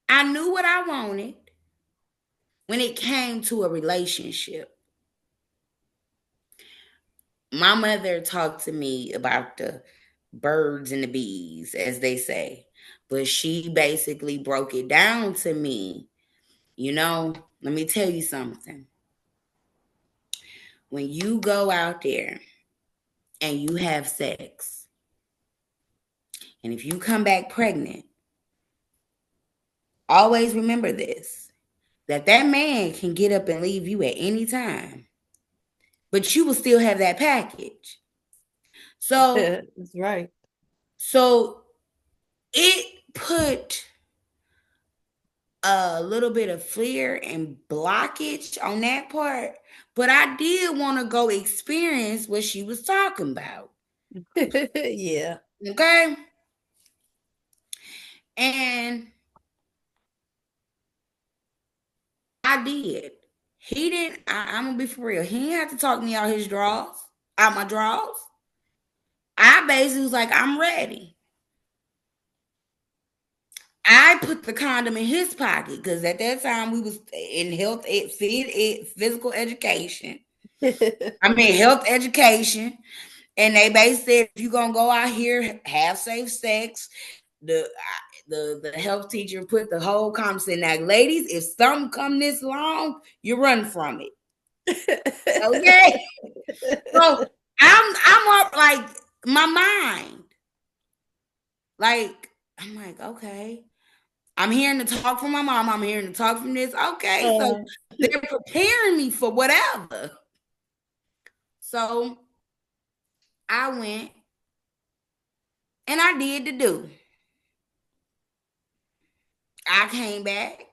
I knew what I wanted when it came to a relationship. My mother talked to me about the birds and the bees, as they say, but she basically broke it down to me. Let me tell you something. When you go out there and you have sex, and if you come back pregnant, always remember this, that man can get up and leave you at any time, but you will still have that package. So, That's right. so it put a little bit of fear and blockage on that part, but I did want to go experience what she was talking about. Yeah. Okay. And I did. He didn't, I'm gonna be for real. He didn't have to talk me out his drawers, out my drawers. I basically was like, I'm ready. I put the condom in his pocket because at that time we was in physical education. I mean health education, and they basically said if you gonna go out here have safe sex, the health teacher put the whole condom in. Now, ladies, if something come this long, you run from it. Okay, so I'm up like my mind, like I'm like okay. I'm hearing the talk from my mom. I'm hearing the talk from this. Okay, so they're preparing me for whatever. So I went and I did the do. I came back.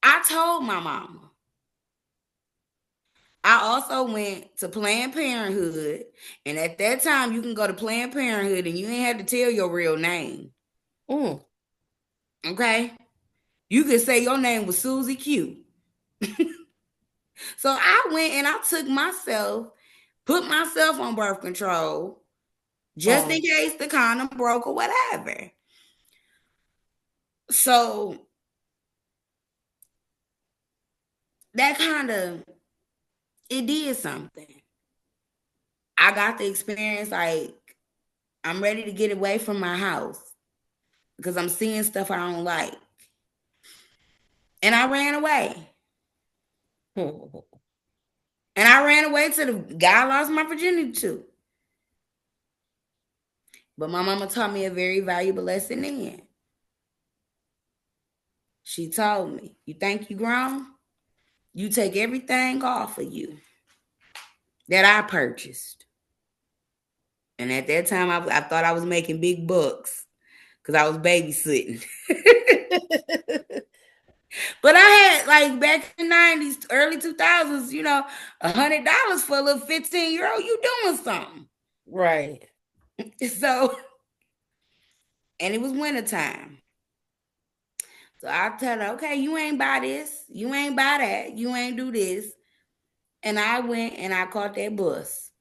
I told my mama. I also went to Planned Parenthood, and at that time, you can go to Planned Parenthood and you ain't have to tell your real name. Okay, you could say your name was Susie Q. So I went and I took myself, put myself on birth control, just in case the condom broke or whatever. So that kind of it did something. I got the experience like I'm ready to get away from my house because I'm seeing stuff I don't like. And I ran away. And I ran away to the guy I lost my virginity to. But my mama taught me a very valuable lesson then. She told me, you think you grown? You take everything off of you that I purchased. And at that time, I thought I was making big bucks because I was babysitting. But I had like back in the 90s, early 2000s, $100 for a little 15-year-old, you doing something. Right. So, and it was wintertime. So I tell her, okay, you ain't buy this, you ain't buy that, you ain't do this. And I went and I caught that bus.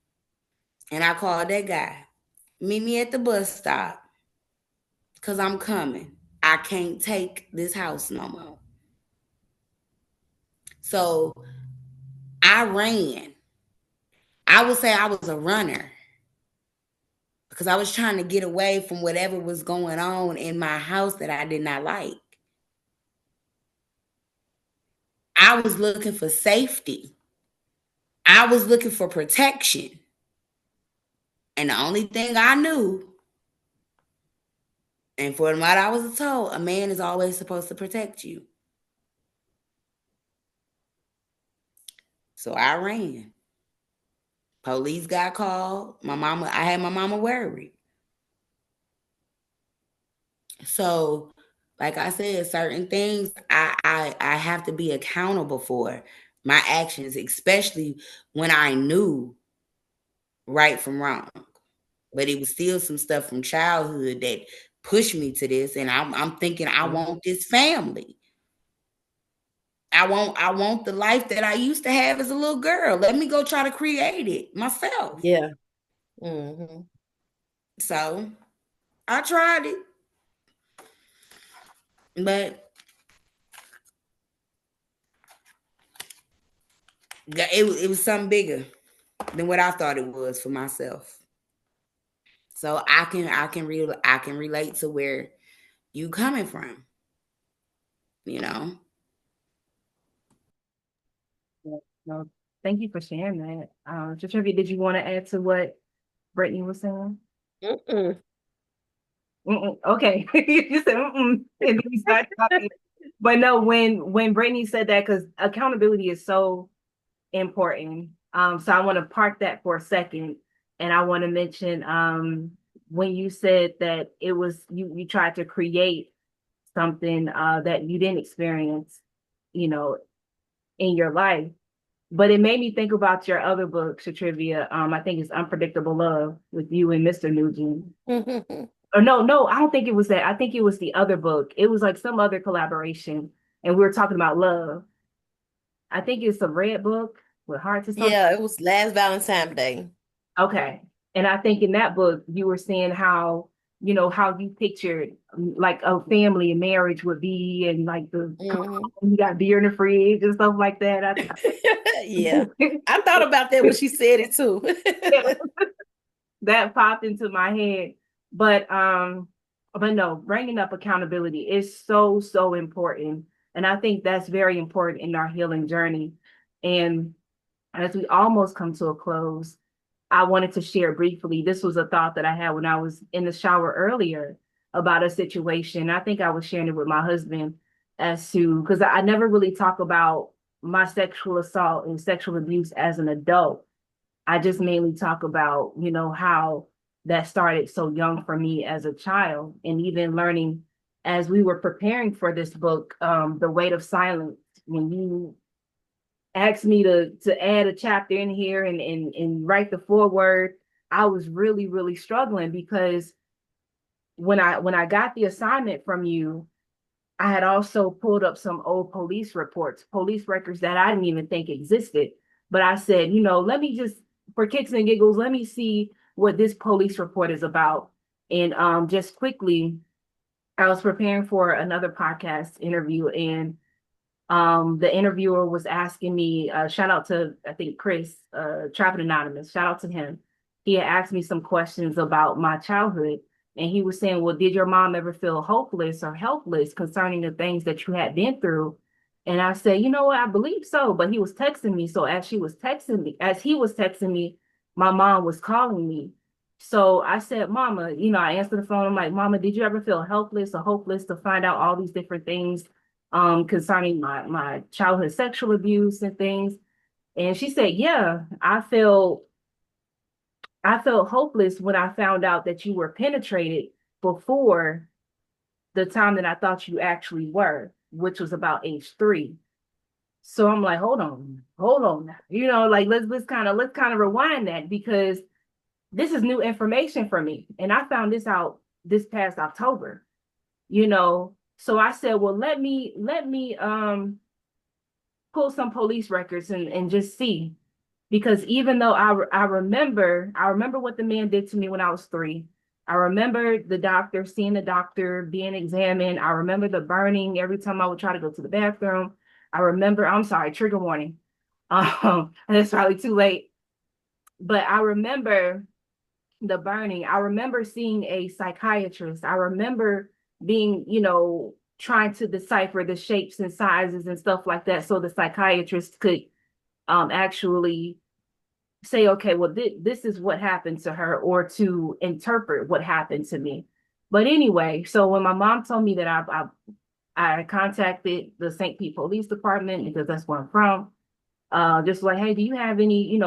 And I called that guy. Meet me at the bus stop. Because I'm coming. I can't take this house no more. So I ran. I would say I was a runner. Because I was trying to get away from whatever was going on in my house that I did not like. I was looking for safety. I was looking for protection. And the only thing I knew, and for what I was told, a man is always supposed to protect you. So I ran. Police got called. I had my mama worried. So, like I said, certain things I have to be accountable for my actions, especially when I knew right from wrong. But it was still some stuff from childhood that pushed me to this, and I'm thinking I want this family. I want the life that I used to have as a little girl. Let me go try to create it myself. Yeah. Mm-hmm. So I tried it, but it was something bigger than what I thought it was for myself. So I can relate to where you coming from, you know. No, thank you for sharing that. Chatrivia, did you want to add to what Brittany was saying? Mm-mm. Okay, you said and then you started talking. But no, when Brittany said that, because accountability is so important. So I want to park that for a second, and I want to mention when you said that it was you tried to create something that you didn't experience, you know, in your life. But it made me think about your other book, Chatrivia. I think it's Unpredictable Love with you and Mr. Nugin. Or no, I don't think it was that. I think it was the other book. It was like some other collaboration, and we were talking about love. I think it's a red book with hearts or something. Yeah, it was last Valentine Day. Okay. And I think in that book, you were seeing how how you pictured like a family and marriage would be, and like Hmm. you got beer in the fridge and stuff like that. Yeah. I thought about that when she said it too. Yeah, that popped into my head. But no, bringing up accountability is so, so important. And I think that's very important in our healing journey. And as we almost come to a close, I wanted to share briefly. This was a thought that I had when I was in the shower earlier about a situation. I think I was sharing it with my husband as to, because I never really talk about my sexual assault and sexual abuse as an adult. I just mainly talk about, how that started so young for me as a child, and even learning as we were preparing for this book, The Weight of Silence, when you asked me to add a chapter in here and write the foreword, I was really, really struggling because when I got the assignment from you, I had also pulled up some old police reports, police records that I didn't even think existed. But I said, let me just, for kicks and giggles, let me see what this police report is about. And just quickly, I was preparing for another podcast interview, and the interviewer was asking me, shout out to, I think, Chris, Trapping Anonymous, shout out to him. He had asked me some questions about my childhood. And he was saying, well, did your mom ever feel hopeless or helpless concerning the things that you had been through? And I said, you know what, I believe so. But he was texting me. So as he was texting me, my mom was calling me. So I said, Mama, I answered the phone. I'm like, Mama, did you ever feel helpless or hopeless to find out all these different things concerning my childhood sexual abuse and things? And she said, yeah, I felt hopeless when I found out that you were penetrated before the time that I thought you actually were, which was about age 3. So I'm like, hold on. Like let's kind of rewind that, because this is new information for me. And I found this out this past October, So I said, well, let me pull some police records and just see. Because even though I remember what the man did to me when I was 3. I remember seeing the doctor, being examined. I remember the burning every time I would try to go to the bathroom. I'm sorry, trigger warning. And it's probably too late. But I remember the burning. I remember seeing a psychiatrist. I remember being, trying to decipher the shapes and sizes and stuff like that, so the psychiatrist could actually say, okay, well, this is what happened to her, or to interpret what happened to me. But anyway, so when my mom told me that I contacted the St. Pete Police Department, because that's where I'm from, just like, hey, do you have any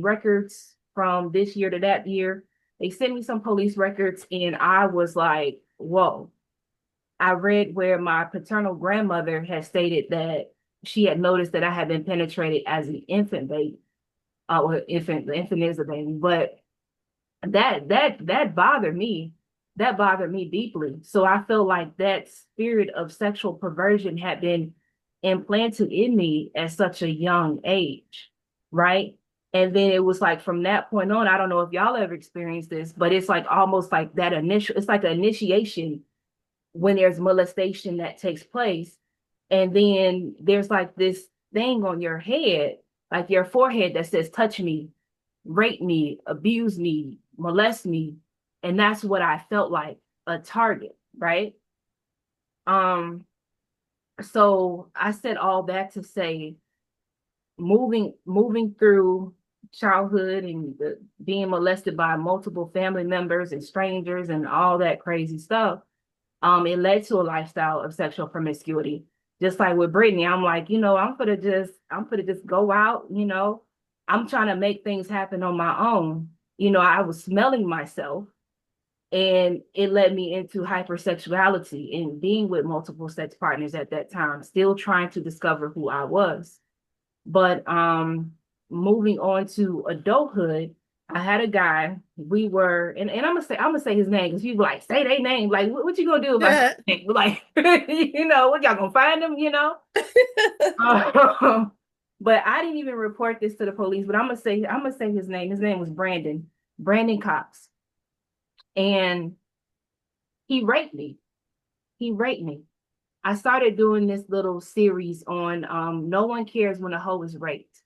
records from this year to that year? They sent me some police records, and I was like, whoa. I read where my paternal grandmother had stated that she had noticed that I had been penetrated as an infant baby. The infant is a baby, but that bothered me. That bothered me deeply. So I feel like that spirit of sexual perversion had been implanted in me at such a young age, right? And then it was like from that point on, I don't know if y'all ever experienced this, but it's like almost like it's like an initiation when there's molestation that takes place. And then there's like this thing on your head, like your forehead, that says, touch me, rape me, abuse me, molest me. And that's what I felt like, a target, right? Um, so I said all that to say, moving through childhood and being molested by multiple family members and strangers and all that crazy stuff, it led to a lifestyle of sexual promiscuity. Just like with Brittany, I'm like, I'm gonna just go out, I'm trying to make things happen on my own. I was smelling myself, and it led me into hypersexuality and being with multiple sex partners at that time, still trying to discover who I was. But moving on to adulthood, I had a guy. We were, and I'm gonna say his name, because you like say their name. Like, what you gonna do if I say his name? Like, what y'all gonna find him? Um, but I didn't even report this to the police. But I'm gonna say his name. His name was Brandon Cox, and He raped me. He raped me. I started doing this little series on no one cares when a hoe is raped.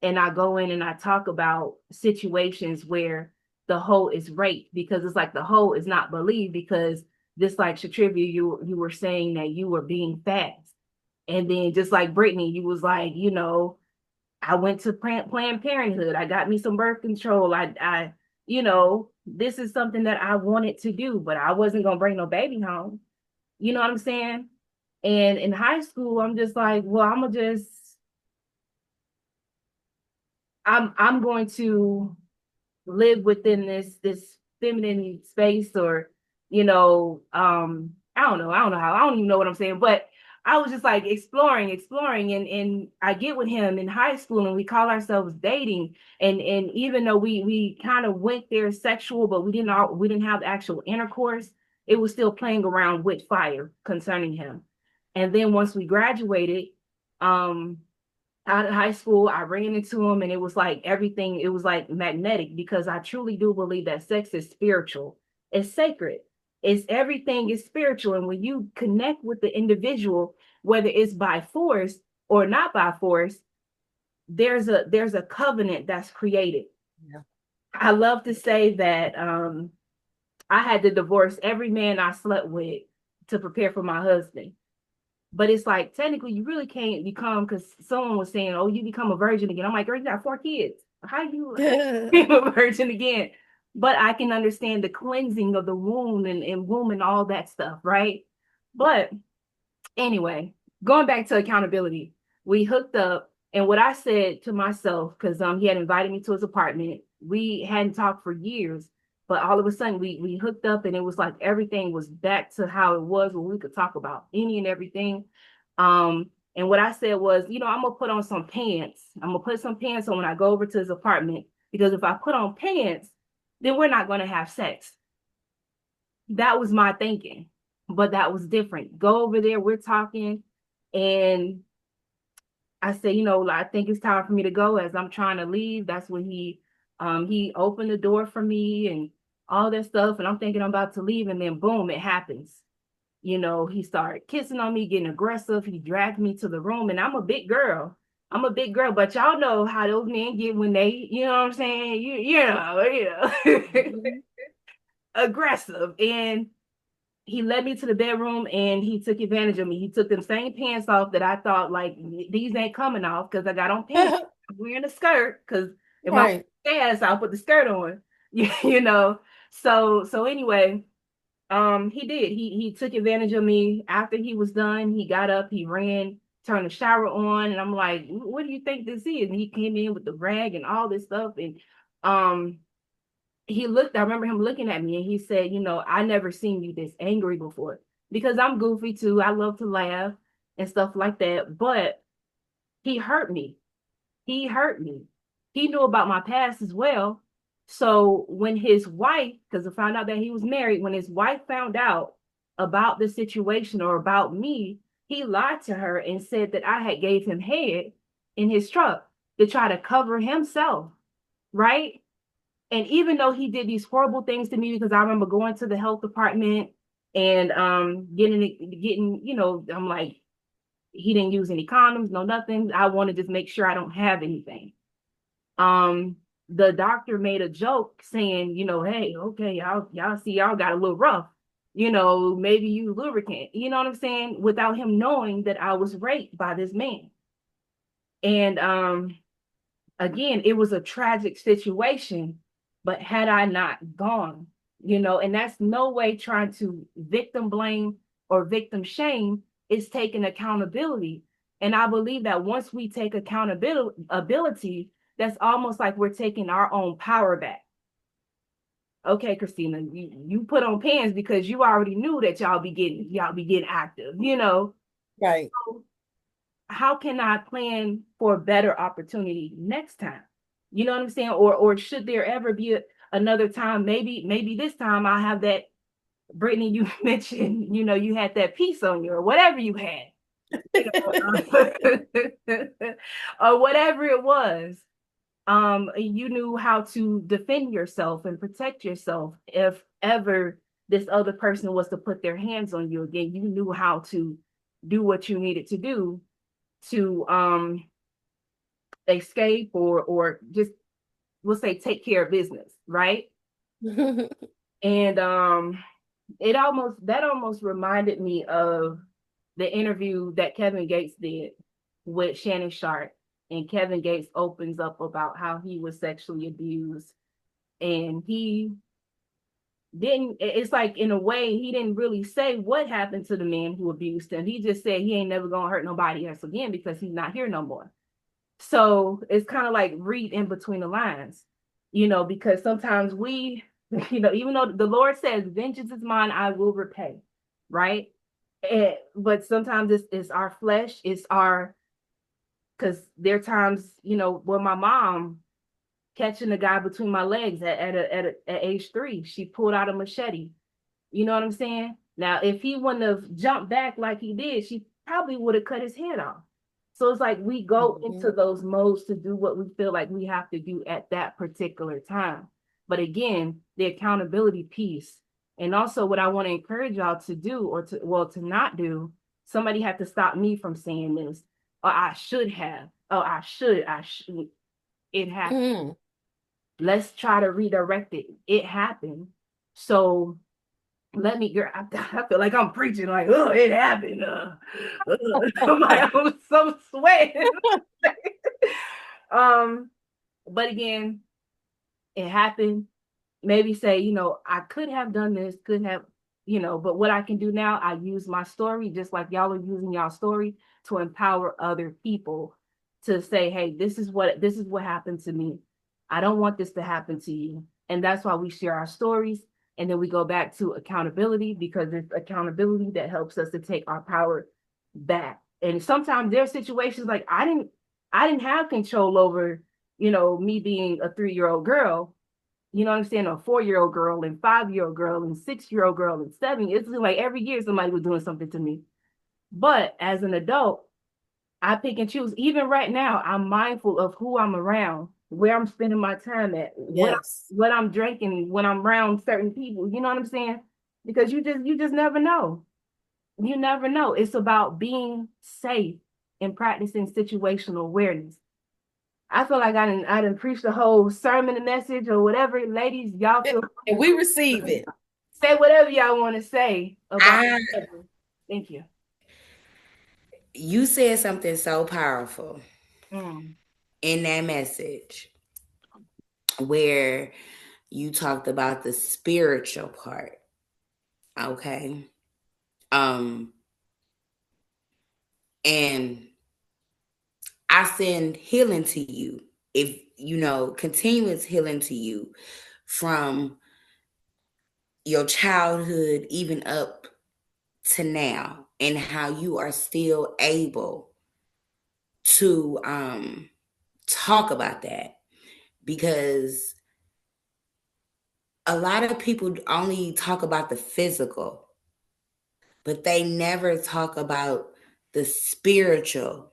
And I go in and I talk about situations where the hoe is raped, because it's like the hoe is not believed, because just like Chatrivia, you were saying that you were being fast. And then just like Brittany, you was like, I went to Planned Parenthood. I got me some birth control. This is something that I wanted to do, but I wasn't gonna bring no baby home. You know what I'm saying? And in high school, I'm just like, well, I'm going to live within this feminine space, or I don't even know what I'm saying, but I was just like exploring, and I get with him in high school, and we call ourselves dating, and even though we kind of went there sexual, but we didn't have actual intercourse, it was still playing around with fire concerning him. And then once we graduated, um out of high school, I ran into him, and it was like everything, it was like magnetic, because I truly do believe that sex is spiritual. It's sacred. It's everything is spiritual. And when you connect with the individual, whether it's by force or not by force, there's a covenant that's created. Yeah. I love to say that I had to divorce every man I slept with to prepare for my husband. But it's like technically you really can't become, because someone was saying, "Oh, you become a virgin again." I'm like, "Girl, you got 4 kids. How you become a virgin again?" But I can understand the cleansing of the womb and womb and all that stuff, right? But anyway, going back to accountability, we hooked up, and what I said to myself, because he had invited me to his apartment. We hadn't talked for years, but all of a sudden we hooked up, and it was like everything was back to how it was when we could talk about any and everything. And what I said was, I'm gonna put on some pants. I'm gonna put some pants on when I go over to his apartment, because if I put on pants, then we're not gonna have sex. That was my thinking, but that was different. Go over there, we're talking, and I said, I think it's time for me to go. As I'm trying to leave, that's when he opened the door for me and all that stuff, and I'm thinking I'm about to leave, and then boom, it happens. He started kissing on me, getting aggressive. He dragged me to the room, and I'm a big girl. But y'all know how those men get when they, you know what I'm saying? Mhm. Aggressive. And he led me to the bedroom, and he took advantage of me. He took them same pants off that I thought, like, these ain't coming off, because I got on pants. I'm wearing a skirt, because if I Right. ass, I'll put the skirt on. you know. So anyway, he did. He took advantage of me. After he was done, he got up, he ran, turned the shower on, and I'm like, "What do you think this is?" And he came in with the rag and all this stuff, and um I remember him looking at me, and he said, "I never seen you this angry before." Because I'm goofy too. I love to laugh and stuff like that. But he hurt me. He hurt me. He knew about my past as well. So when his wife, because I found out that he was married, when his wife found out about the situation or about me, he lied to her and said that I had gave him head in his truck to try to cover himself, right? And even though he did these horrible things to me, because I remember going to the health department and getting, I'm like, he didn't use any condoms, no nothing. I want to just make sure I don't have anything. Um, the doctor made a joke saying, "Hey, okay, y'all see y'all got a little rough. Maybe you lubricant." You know what I'm saying? Without him knowing that I was raped by this man. And again, it was a tragic situation, but had I not gone, and that's no way trying to victim blame or victim shame, is taking accountability. And I believe that once we take accountability, that's almost like we're taking our own power back. Okay, Christina, you put on pants because you already knew that y'all be getting active. Right. How can I plan for a better opportunity next time? You know what I'm saying? Or should there ever be another time? Maybe this time I have that. Brittany, you mentioned, you had that piece on you or whatever you had, or whatever it was. You knew how to defend yourself and protect yourself if ever this other person was to put their hands on you again, you knew how to do what you needed to do to escape or just, we'll say, take care of business, right? And that almost reminded me of the interview that Kevin Gates did with Shannon Sharp. And Kevin Gates opens up about how he was sexually abused. And he didn't, it's like, in a way, he didn't really say what happened to the man who abused him. He just said he ain't never gonna hurt nobody else again because he's not here no more. So it's kind of like read in between the lines, because sometimes we, even though the Lord says, vengeance is mine, I will repay, right? But sometimes it's our flesh, because there are times, where my mom catching the guy between my legs at age 3, she pulled out a machete. You know what I'm saying? Now, if he wouldn't have jumped back like he did, she probably would have cut his head off. So it's like we go into those modes to do what we feel like we have to do at that particular time. But again, the accountability piece. And also what I want to encourage y'all to do, or to not do, somebody had to stop me from saying this. Or I should have. Oh, I should. It happened. Let's try to redirect it. It happened. So let me, girl, I feel like I'm preaching, like, oh, it happened. I'm like, I'm so sweating. But again, it happened. Maybe say, I could have done this, could have, but what I can do now, I use my story, just like y'all are using y'all story, to empower other people to say, hey, this is what happened to me. I don't want this to happen to you. And that's why we share our stories. And then we go back to accountability, because it's accountability that helps us to take our power back. And sometimes there are situations like I didn't have control over, me being a 3-year-old girl. You know what I'm saying? A 4-year-old girl and 5-year-old girl and 6-year-old girl and 7. It's like every year somebody was doing something to me. But as an adult, I pick and choose. Even right now, I'm mindful of who I'm around, where I'm spending my time at, what I'm drinking when I'm around certain people. You know what I'm saying? Because you just never know. You never know. It's about being safe and practicing situational awareness. I feel like I didn't preach the whole sermon and message or whatever. Ladies, y'all feel free. And we receive it. Say whatever y'all want to say about it. Thank you. You said something so powerful Mm. in that message, where you talked about the spiritual part. Okay. And I send healing to you. If continuous healing to you from your childhood even up to now, and how you are still able to talk about that, because a lot of people only talk about the physical, but they never talk about the spiritual.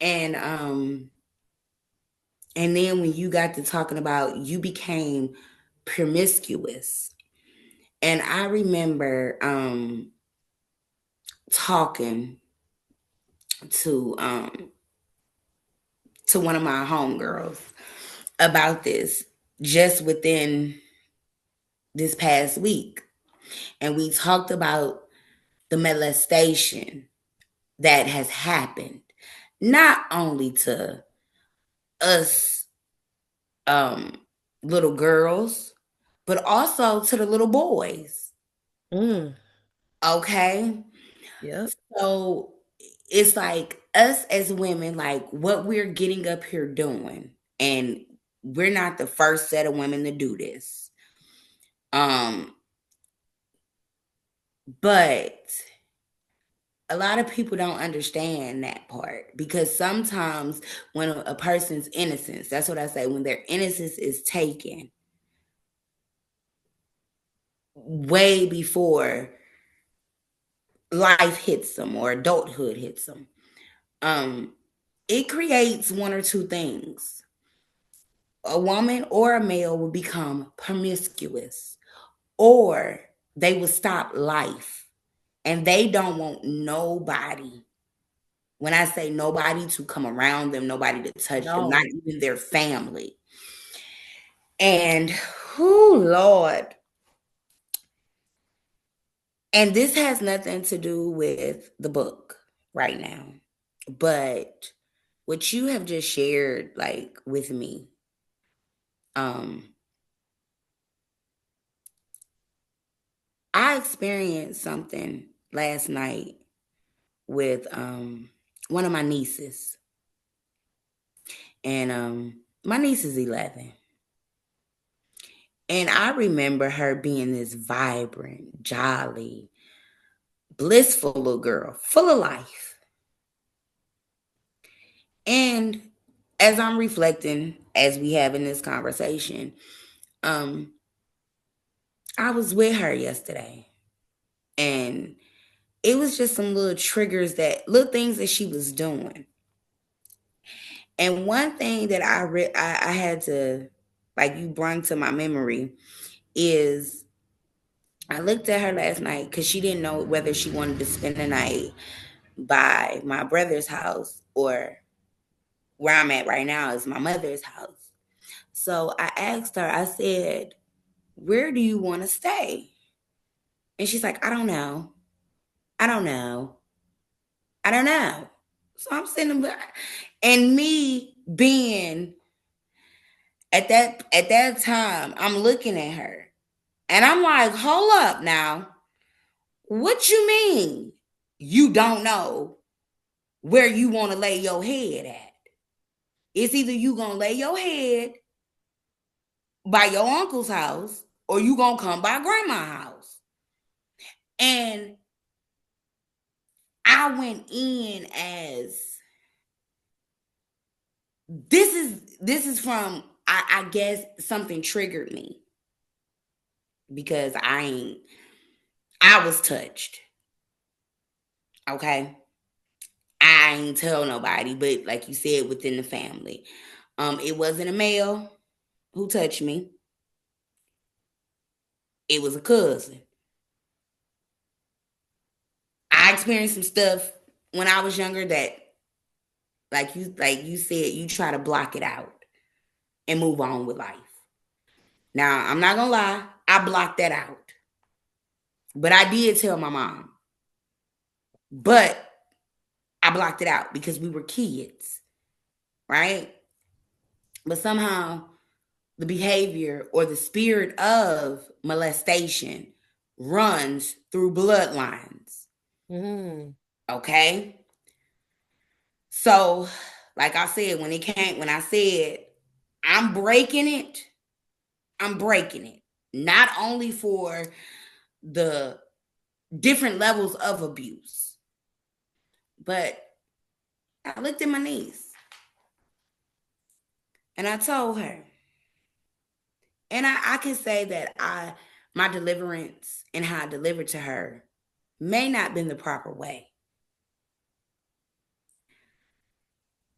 And then when you got to talking about, you became promiscuous. And I remember talking to one of my homegirls about this just within this past week. And we talked about the molestation that has happened, not only to us little girls, but also to the little boys. Okay. Yeah. So it's like us as women, like what we're getting up here doing, and we're not the first set of women to do this. But a lot of people don't understand that part, because sometimes when a person's innocence, that's what I say, when their innocence is taken way before life hits them or adulthood hits them, it creates one or two things. A woman or a male will become promiscuous, or they will stop life, and they don't want nobody. When I say nobody to come around them, nobody to touch them, not No. even their family. And who Lord. And this has nothing to do with the book right now. But what you have just shared like with me, um, I experienced something last night with one of my nieces. And my niece is 11. And I remember her being this vibrant, jolly, blissful little girl, full of life. And as I'm reflecting, as we have in this conversation, um, I was with her yesterday, and it was just some little triggers, that little things that she was doing. And one thing that I had to, like, you brought to my memory is I looked at her last night because she didn't know whether she wanted to spend the night by my brother's house, or where I'm at right now is my mother's house. So I asked her, I said, "Where do you want to stay?" And she's like, "I don't know. I don't know. I don't know." So I'm sitting there, and me being at that time, I'm looking at her, and I'm like, "Hold up now. What you mean you don't know where you want to lay your head at? It's either you gonna lay your head by your uncle's house, or you gonna come by grandma's house." And I went in as, this is from, I guess something triggered me, because I was touched. Okay. I ain't tell nobody, but like you said, within the family. It wasn't a male who touched me. It was a cousin. I experienced some stuff when I was younger that, like you said, you try to block it out and move on with life. Now, I'm not gonna lie, I blocked that out. But I did tell my mom. But I blocked it out because we were kids, right? But somehow the behavior or the spirit of molestation runs through bloodlines. Mm. Okay? So, like I said, when I said I'm breaking it, I'm breaking it. Not only for the different levels of abuse, but I looked at my niece and I told her, and I can say that my deliverance and how I delivered to her may not been the proper way.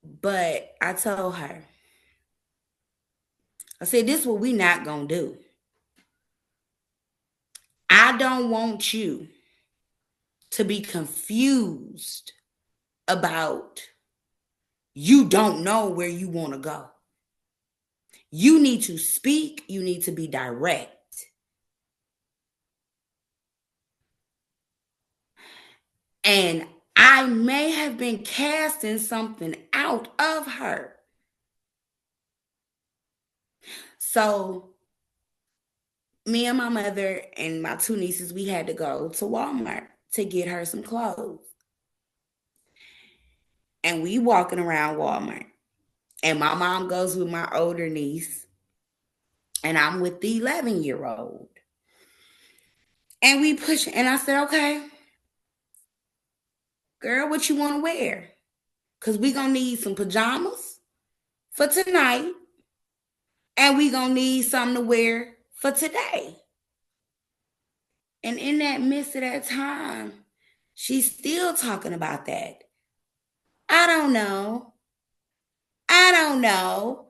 But I told her, I said, "This is what we not gonna do. I don't want you to be confused about you don't know where you want to go. You need to speak, you need to be direct." And I may have been casting something out of her. So me and my mother and my two nieces, we had to go to Walmart to get her some clothes. And we walking around Walmart. And my mom goes with my older niece. And I'm with the 11-year-old. And we push. And I said, "Okay, girl, what you want to wear? Because we going to need some pajamas for tonight. And we going to need something to wear for today." And in that midst of that time, she's still talking about that. "I don't know. I don't know."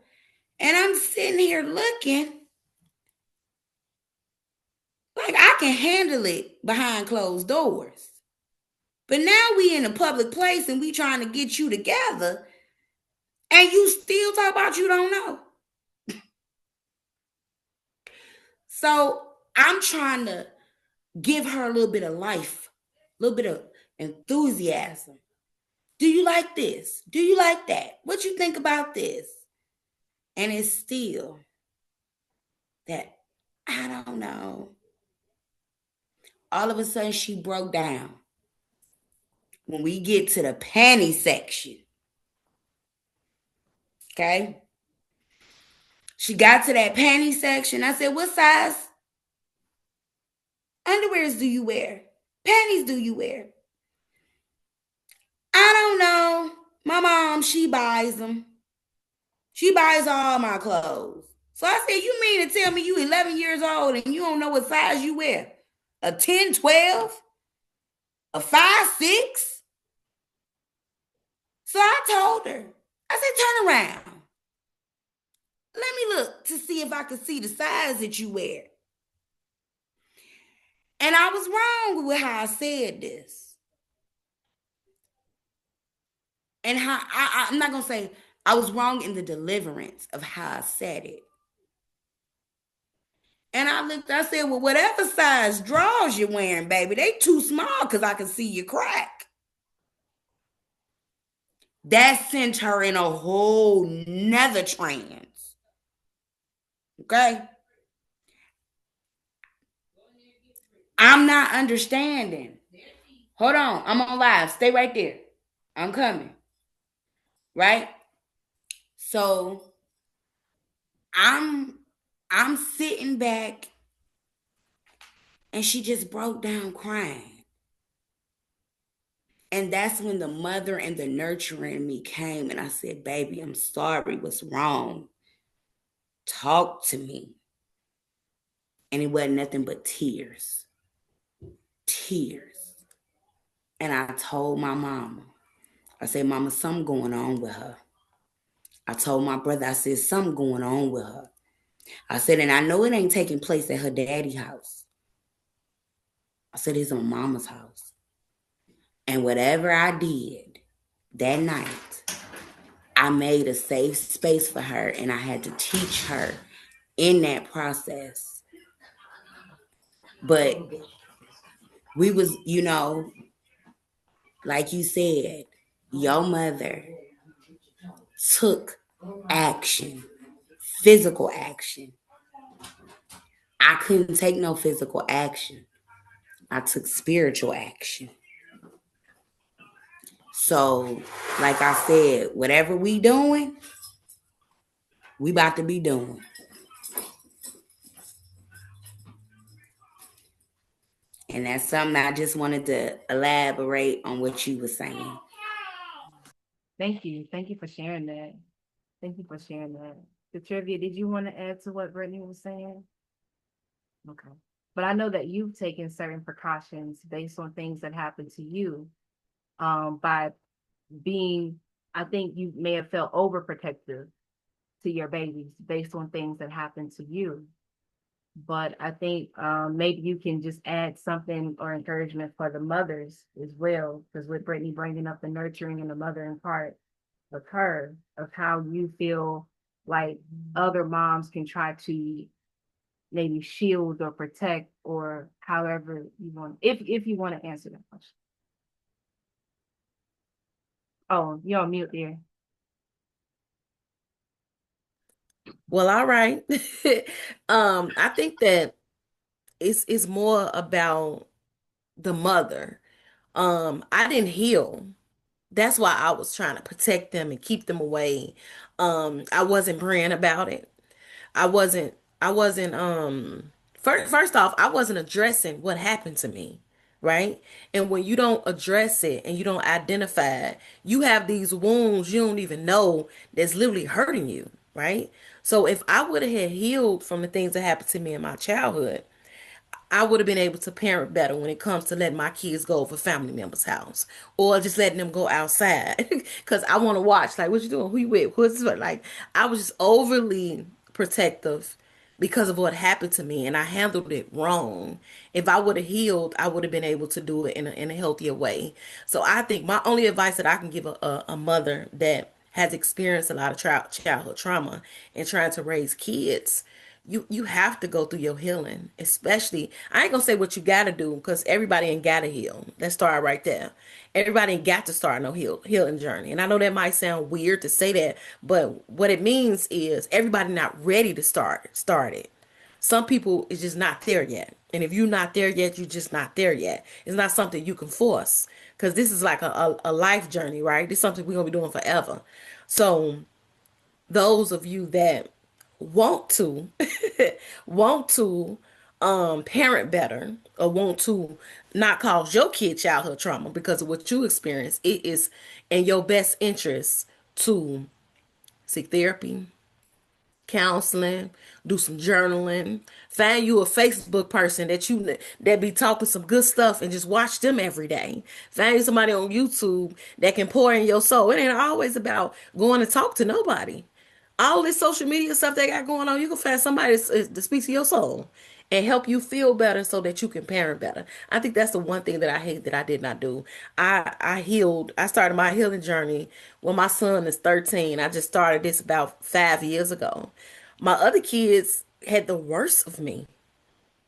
And I'm sitting here looking Like I can handle it behind closed doors. But now we in a public place and we trying to get you together and you still talk about you don't know. So I'm trying to give her a little bit of life, a little bit of enthusiasm. Do you like this? Do you like that? What you think about this? And it's still that I don't know. All of a sudden she broke down. When we get to the panty section, okay? She got to that panty section. I said, what size underwears do you wear? Panties do you wear? I don't know. My mom, she buys them. She buys all my clothes. So I said, you mean to tell me you 11 years old and you don't know what size you wear? A 10, 12? A 5, 6? So I told her, I said, turn around. Let me look to see if I can see the size that you wear. And I was wrong with how I said this. And how I'm not going to say I was wrong in the deliverance of how I said it. And I said, well, whatever size drawers you're wearing, baby, they too small because I can see your crack. That sent her in a whole nother trance. Okay? I'm not understanding. Hold on. I'm on live. Stay right there. I'm coming. Right? So I'm sitting back and she just broke down crying. And that's when the mother and the nurturer in me came and I said, baby, I'm sorry. What's wrong? Talk to me. And it wasn't nothing but tears. Tears. And I told my mama, I said, mama, something going on with her. I told my brother, I said, something going on with her. I said, and I know it ain't taking place at her daddy's house. I said, it's on mama's house. And whatever I did that night, I made a safe space for her and I had to teach her in that process. But we was, like you said, your mother took action, physical action. I couldn't take no physical action. I took spiritual action. So, like I said, whatever we doing, we about to be doing. And that's something I just wanted to elaborate on what you were saying. Thank you. Thank you for sharing that. Thank you for sharing that. Chatrivia, did you want to add to what Brittany was saying? Okay. But I know that you've taken certain precautions based on things that happened to you, by being, I think you may have felt overprotective to your babies based on things that happened to you. But I think maybe you can just add something or encouragement for the mothers as well, because with Brittany bringing up the nurturing and the mothering part of her, of how you feel like other moms can try to maybe shield or protect, or however you want, if you want to answer that question. Oh, you're on mute there. Well, all right. I think that it's more about the mother. I didn't heal. That's why I was trying to protect them and keep them away. I wasn't praying about it. I wasn't I wasn't first off, I wasn't addressing what happened to me, right? And when you don't address it and you don't identify it, you have these wounds you don't even know that's literally hurting you, right? So if I would have had healed from the things that happened to me in my childhood, I would have been able to parent better when it comes to letting my kids go over family members' house or just letting them go outside because I want to watch. Like, what you doing? Who you with? Who's this? Like, I was just overly protective because of what happened to me, and I handled it wrong. If I would have healed, I would have been able to do it in a healthier way. So I think my only advice that I can give a mother that has experienced a lot of childhood trauma and trying to raise kids, you have to go through your healing. Especially, I ain't gonna say what you gotta do, because everybody ain't gotta heal. Let's start right there. Everybody ain't got to start no healing journey. And I know that might sound weird to say that, but what it means is everybody not ready to start it. Some people is just not there yet. And if you're not there yet, you're just not there yet. It's not something you can force, because this is like a life journey, right? This is something we're gonna be doing forever. So those of you that want to want to parent better, or want to not cause your kid childhood trauma because of what you experienced, it is in your best interest to seek therapy, counseling, do some journaling, find you a Facebook person that be talking some good stuff, and just watch them every day. Find you somebody on YouTube that can pour in your soul. It ain't always about going to talk to nobody. All this social media stuff they got going on, you can find somebody to speak to your soul and help you feel better so that you can parent better. I think that's the one thing that I hate that I did not do. I started my healing journey when my son is 13. I just started this about 5 years ago. My other kids had the worst of me.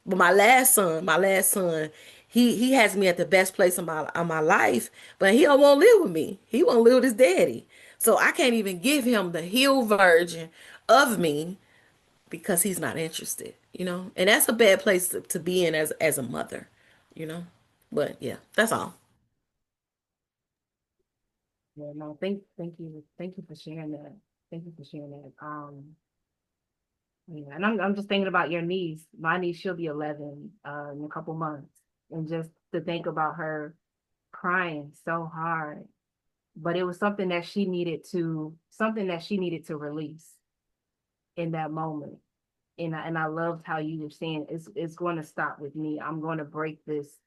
But my last son, he has me at the best place of my life, but he don't want to live with me. He want to live with his daddy. So I can't even give him the healed version of me because he's not interested, And that's a bad place to be in as a mother, you know. But yeah, that's all. Yeah, no, thank you for sharing that. Thank you for sharing that. Yeah, and I'm just thinking about your niece. My niece, she'll be 11 in a couple months, and just to think about her crying so hard, but it was something that she needed to release in that moment. And I loved how you were saying it's going to stop with me. I'm going to break this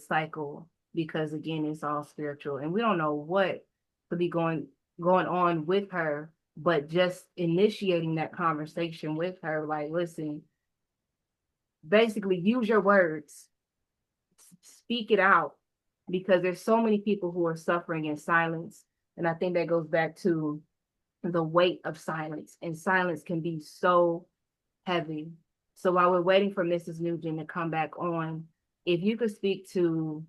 cycle, because again, it's all spiritual, and we don't know what could be going on with her. But just initiating that conversation with her, like, listen, basically use your words, speak it out, because there's so many people who are suffering in silence. And I think that goes back to the weight of silence, and silence can be so heavy. So while we're waiting for Mrs. Nugent to come back on, if you could speak to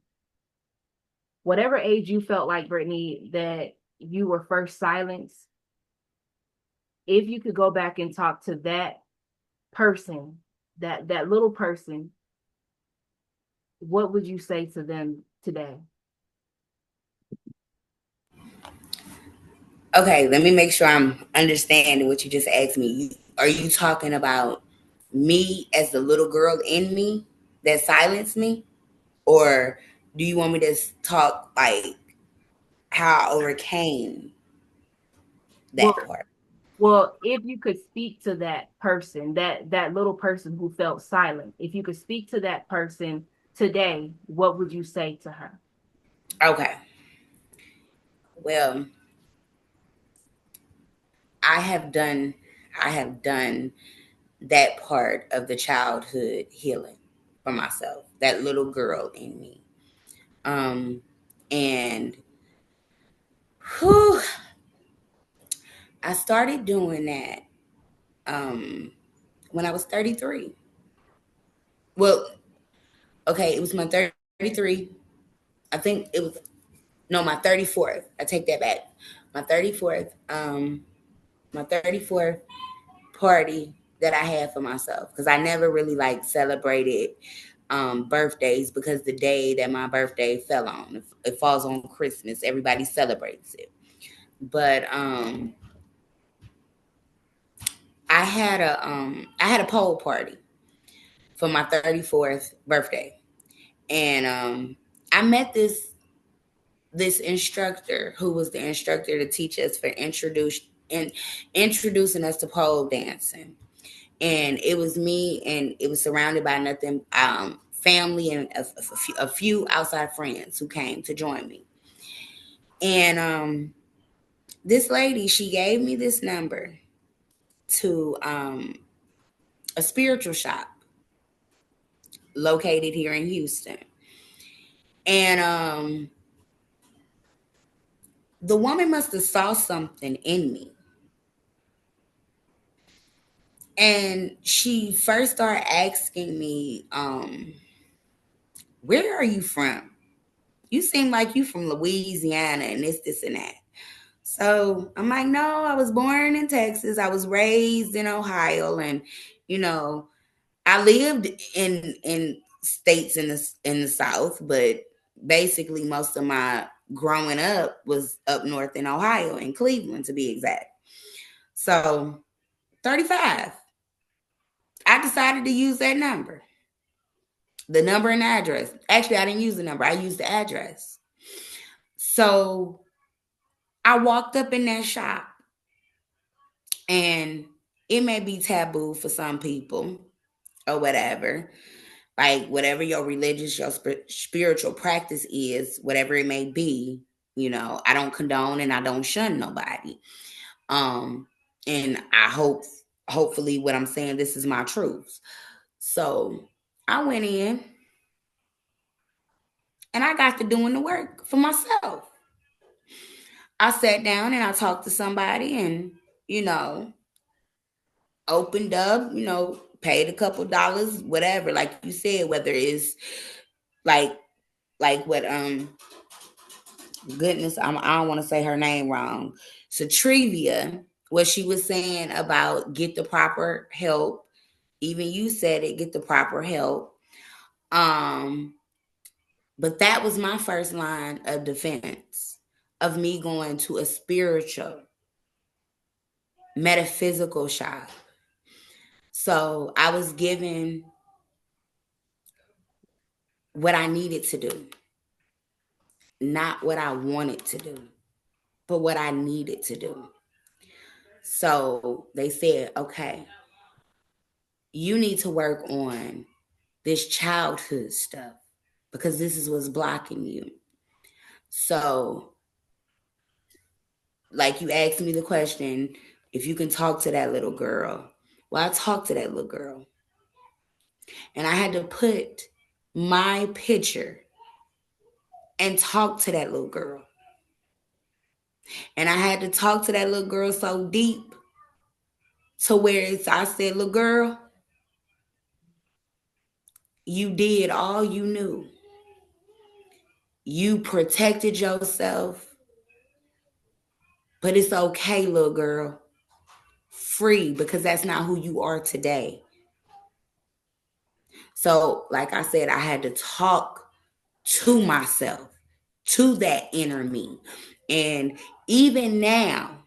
whatever age you felt like, Brittany, that you were first silenced, if you could go back and talk to that person, that little person, what would you say to them today? Okay, let me make sure I'm understanding what you just asked me. Are you talking about me as the little girl in me that silenced me? Or do you want me to talk like how I overcame that Well, part? if you could speak to that person, that little person who felt silent, if you could speak to that person today, what would you say to her? Okay. Well, I have done I have done that part of the childhood healing for myself, that little girl in me. Um and whew, I started doing that um when I was 33. Well, okay, it was my 33. I think it was no, my 34th. I take that back. My 34th my 34th party that I had for myself, because I never really like celebrated birthdays, because the day that my birthday fell on, it falls on Christmas. Everybody celebrates it. But I had a pole party for my 34th birthday. And I met this instructor who was the instructor to teach us for introducing us to pole dancing. And it was me, and it was surrounded by nothing family and a few outside friends who came to join me. And this lady, she gave me this number to a spiritual shop located here in Houston. And the woman must have saw something in me. And she first started asking me, where are you from? You seem like you from Louisiana and this, and that. So I'm like, no, I was born in Texas. I was raised in Ohio, and you know, I lived in states in the South, but basically most of my growing up was up north in Ohio, in Cleveland to be exact. So 35. I decided to use that number. The number and address. Actually, I didn't use the number. I used the address. So I walked up in that shop, and it may be taboo for some people or whatever. Like whatever your religious, your spiritual practice is, whatever it may be, I don't condone and I don't shun nobody. And hopefully what I'm saying, this is my truth. So I went in and I got to doing the work for myself. I sat down and I talked to somebody and, you know, opened up, paid a couple dollars, whatever, like you said, whether it's like what goodness, I don't want to say her name wrong. Chatrivia, what she was saying about get the proper help. Even you said it, get the proper help. But that was my first line of defense of me going to a spiritual, metaphysical shop. So I was given what I needed to do, not what I wanted to do, but what I needed to do. So they said, okay, you need to work on this childhood stuff because this is what's blocking you. So, like you asked me the question, if you can talk to that little girl. Well, I talked to that little girl. And I had to put my picture and talk to that little girl. And I had to talk to that little girl so deep to where I said, little girl, you did all you knew. You protected yourself. But it's okay, little girl. Free, because that's not who you are today. So, like I said, I had to talk to myself, to that inner me. And even now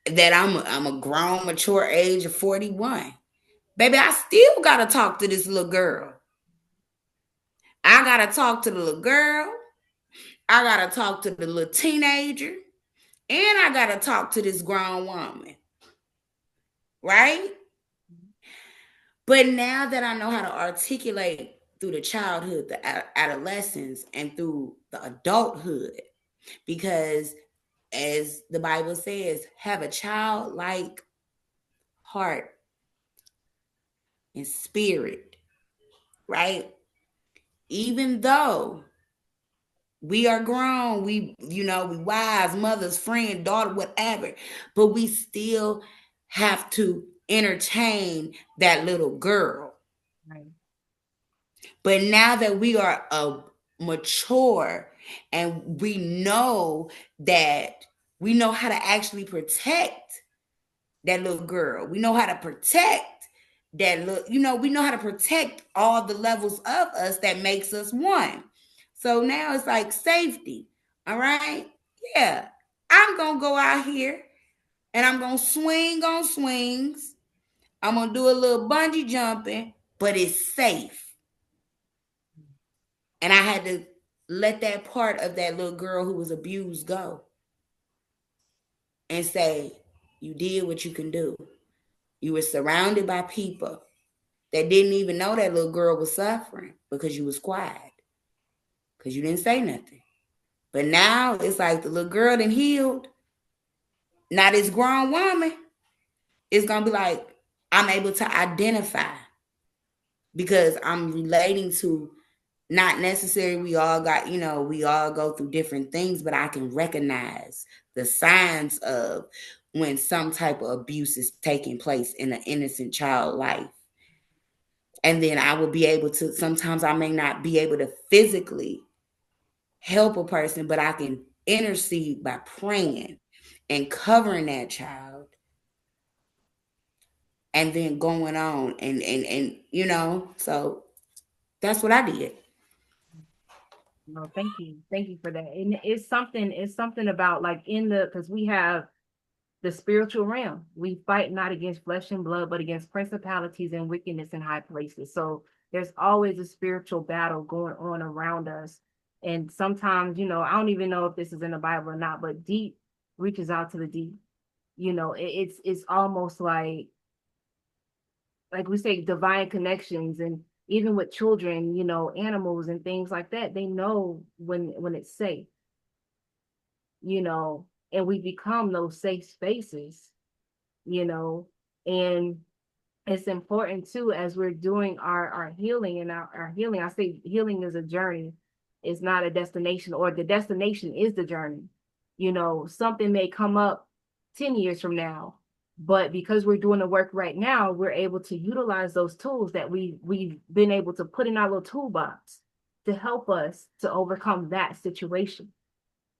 that I'm a grown, mature age of 41, baby, I still got to talk to this little girl. I got to talk to the little girl. I got to talk to the little teenager. And I got to talk to this grown woman. Right? But now that I know how to articulate through the childhood, the adolescence, and through the adulthood, because as the Bible says, have a childlike heart and spirit, right? Even though we are grown, we wives, mothers, friend, daughter, whatever, but we still have to entertain that little girl. Right. But now that we are mature and we know how to actually protect that little girl. We know how to protect that little, we know how to protect all the levels of us that makes us one. So now it's like safety. All right. Yeah. I'm going to go out here and I'm going to swing on swings. I'm going to do a little bungee jumping, but it's safe. And I had to let that part of that little girl who was abused go and say, you did what you can do. You were surrounded by people that didn't even know that little girl was suffering because you was quiet, because you didn't say nothing. But now it's like the little girl done healed. Now this grown woman is going to be like, I'm able to identify because I'm relating to, not necessarily we all got, we all go through different things, but I can recognize the signs of when some type of abuse is taking place in an innocent child life. And then I will be able to, sometimes I may not be able to physically help a person, but I can intercede by praying and covering that child, and then going on and so that's what I did. No, thank you. Thank you for that. And it's something about like because we have the spiritual realm. We fight not against flesh and blood, but against principalities and wickedness in high places. So there's always a spiritual battle going on around us. And sometimes, I don't even know if this is in the Bible or not, but deep reaches out to the deep. It's almost like we say, divine connections. And even with children, animals and things like that, they know when it's safe, and we become those safe spaces, you know, and it's important too as we're doing our healing and our healing. I say healing is a journey, it's not a destination, or the destination is the journey. Something may come up 10 years from now, but because we're doing the work right now, we're able to utilize those tools that we've been able to put in our little toolbox to help us to overcome that situation.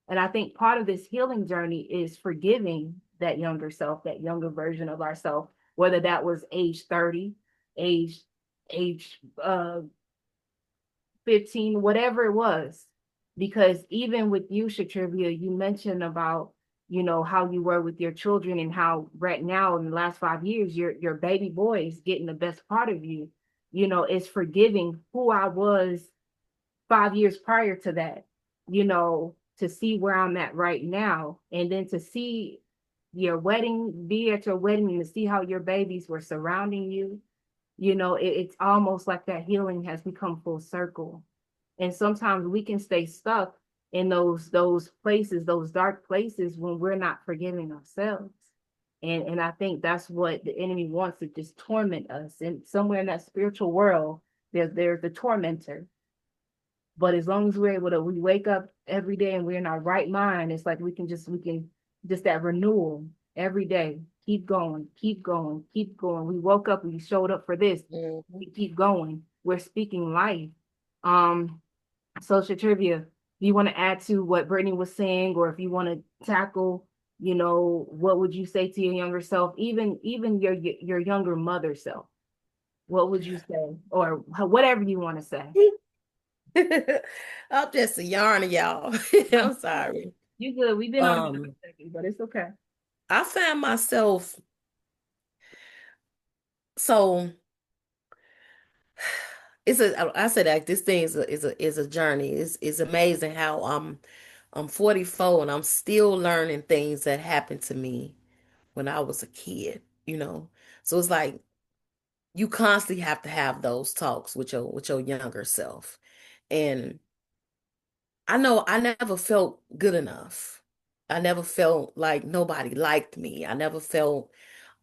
And I think part of this healing journey is forgiving that younger self, that younger version of ourselves, whether that was age 30, age age 15, whatever it was. Because even with you, Chatrivia, you mentioned about, how you were with your children and how right now in the last 5 years, your baby boy is getting the best part of you. It's forgiving who I was 5 years prior to that, to see where I'm at right now. And then to see be at your wedding and to see how your babies were surrounding you, it's almost like that healing has become full circle. And sometimes we can stay stuck in those places, those dark places, when we're not forgiving ourselves. And I think that's what the enemy wants, to just torment us. And somewhere in that spiritual world, there's the tormentor. But as long as we wake up every day and we're in our right mind, it's like we can just that renewal every day. Keep going, keep going, keep going. We woke up, we showed up for this. Mhm. We keep going. We're speaking life. Um, Social trivia. Do you want to add to what Brittany was saying, or if you want to tackle, what would you say to your younger self, even your younger mother self? What would you say, or whatever you want to say? I'm just a yarn, y'all. I'm sorry. You good? We've been on it for Um, a second, but it's okay. I found myself so I said that this thing is a journey. It's amazing how I'm 44 and I'm still learning things that happened to me when I was a kid, you know. So it's like you constantly have to have those talks with your younger self. And I know I never felt good enough. I never felt like nobody liked me. I never felt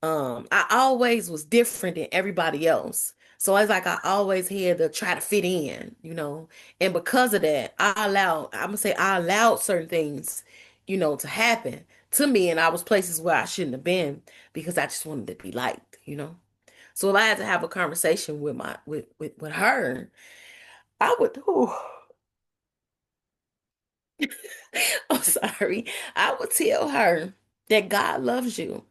I always was different than everybody else. So it's like I always had to try to fit in, you know. And because of that, I'm gonna say I allowed certain things, to happen to me, and I was places where I shouldn't have been because I just wanted to be liked, you know. So if I had to have a conversation with my with her, I would I'm sorry. I would tell her that God loves you.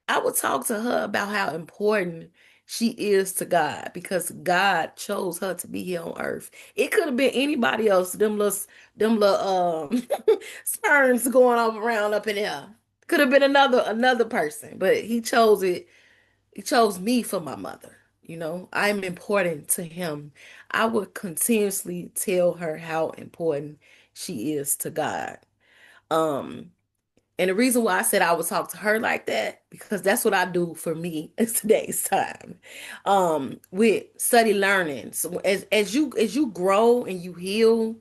I would talk to her about how important she is to God because God chose her to be here on earth. It could have been anybody else, them little sperms going on around up in there. Could have been another person, but he chose it. He chose me for my mother. I'm important to him. I would continuously tell her how important she is to God. Um, and the reason why I said I would talk to her like that, because that's what I do for me in today's time. With study learning. So as you grow and you heal,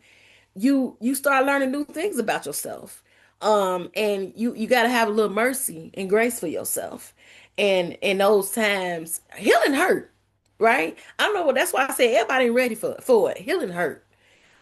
you start learning new things about yourself. And you gotta have a little mercy and grace for yourself. And in those times, healing hurt. right? I don't know. That's why I say everybody ain't ready for it. Healing hurt.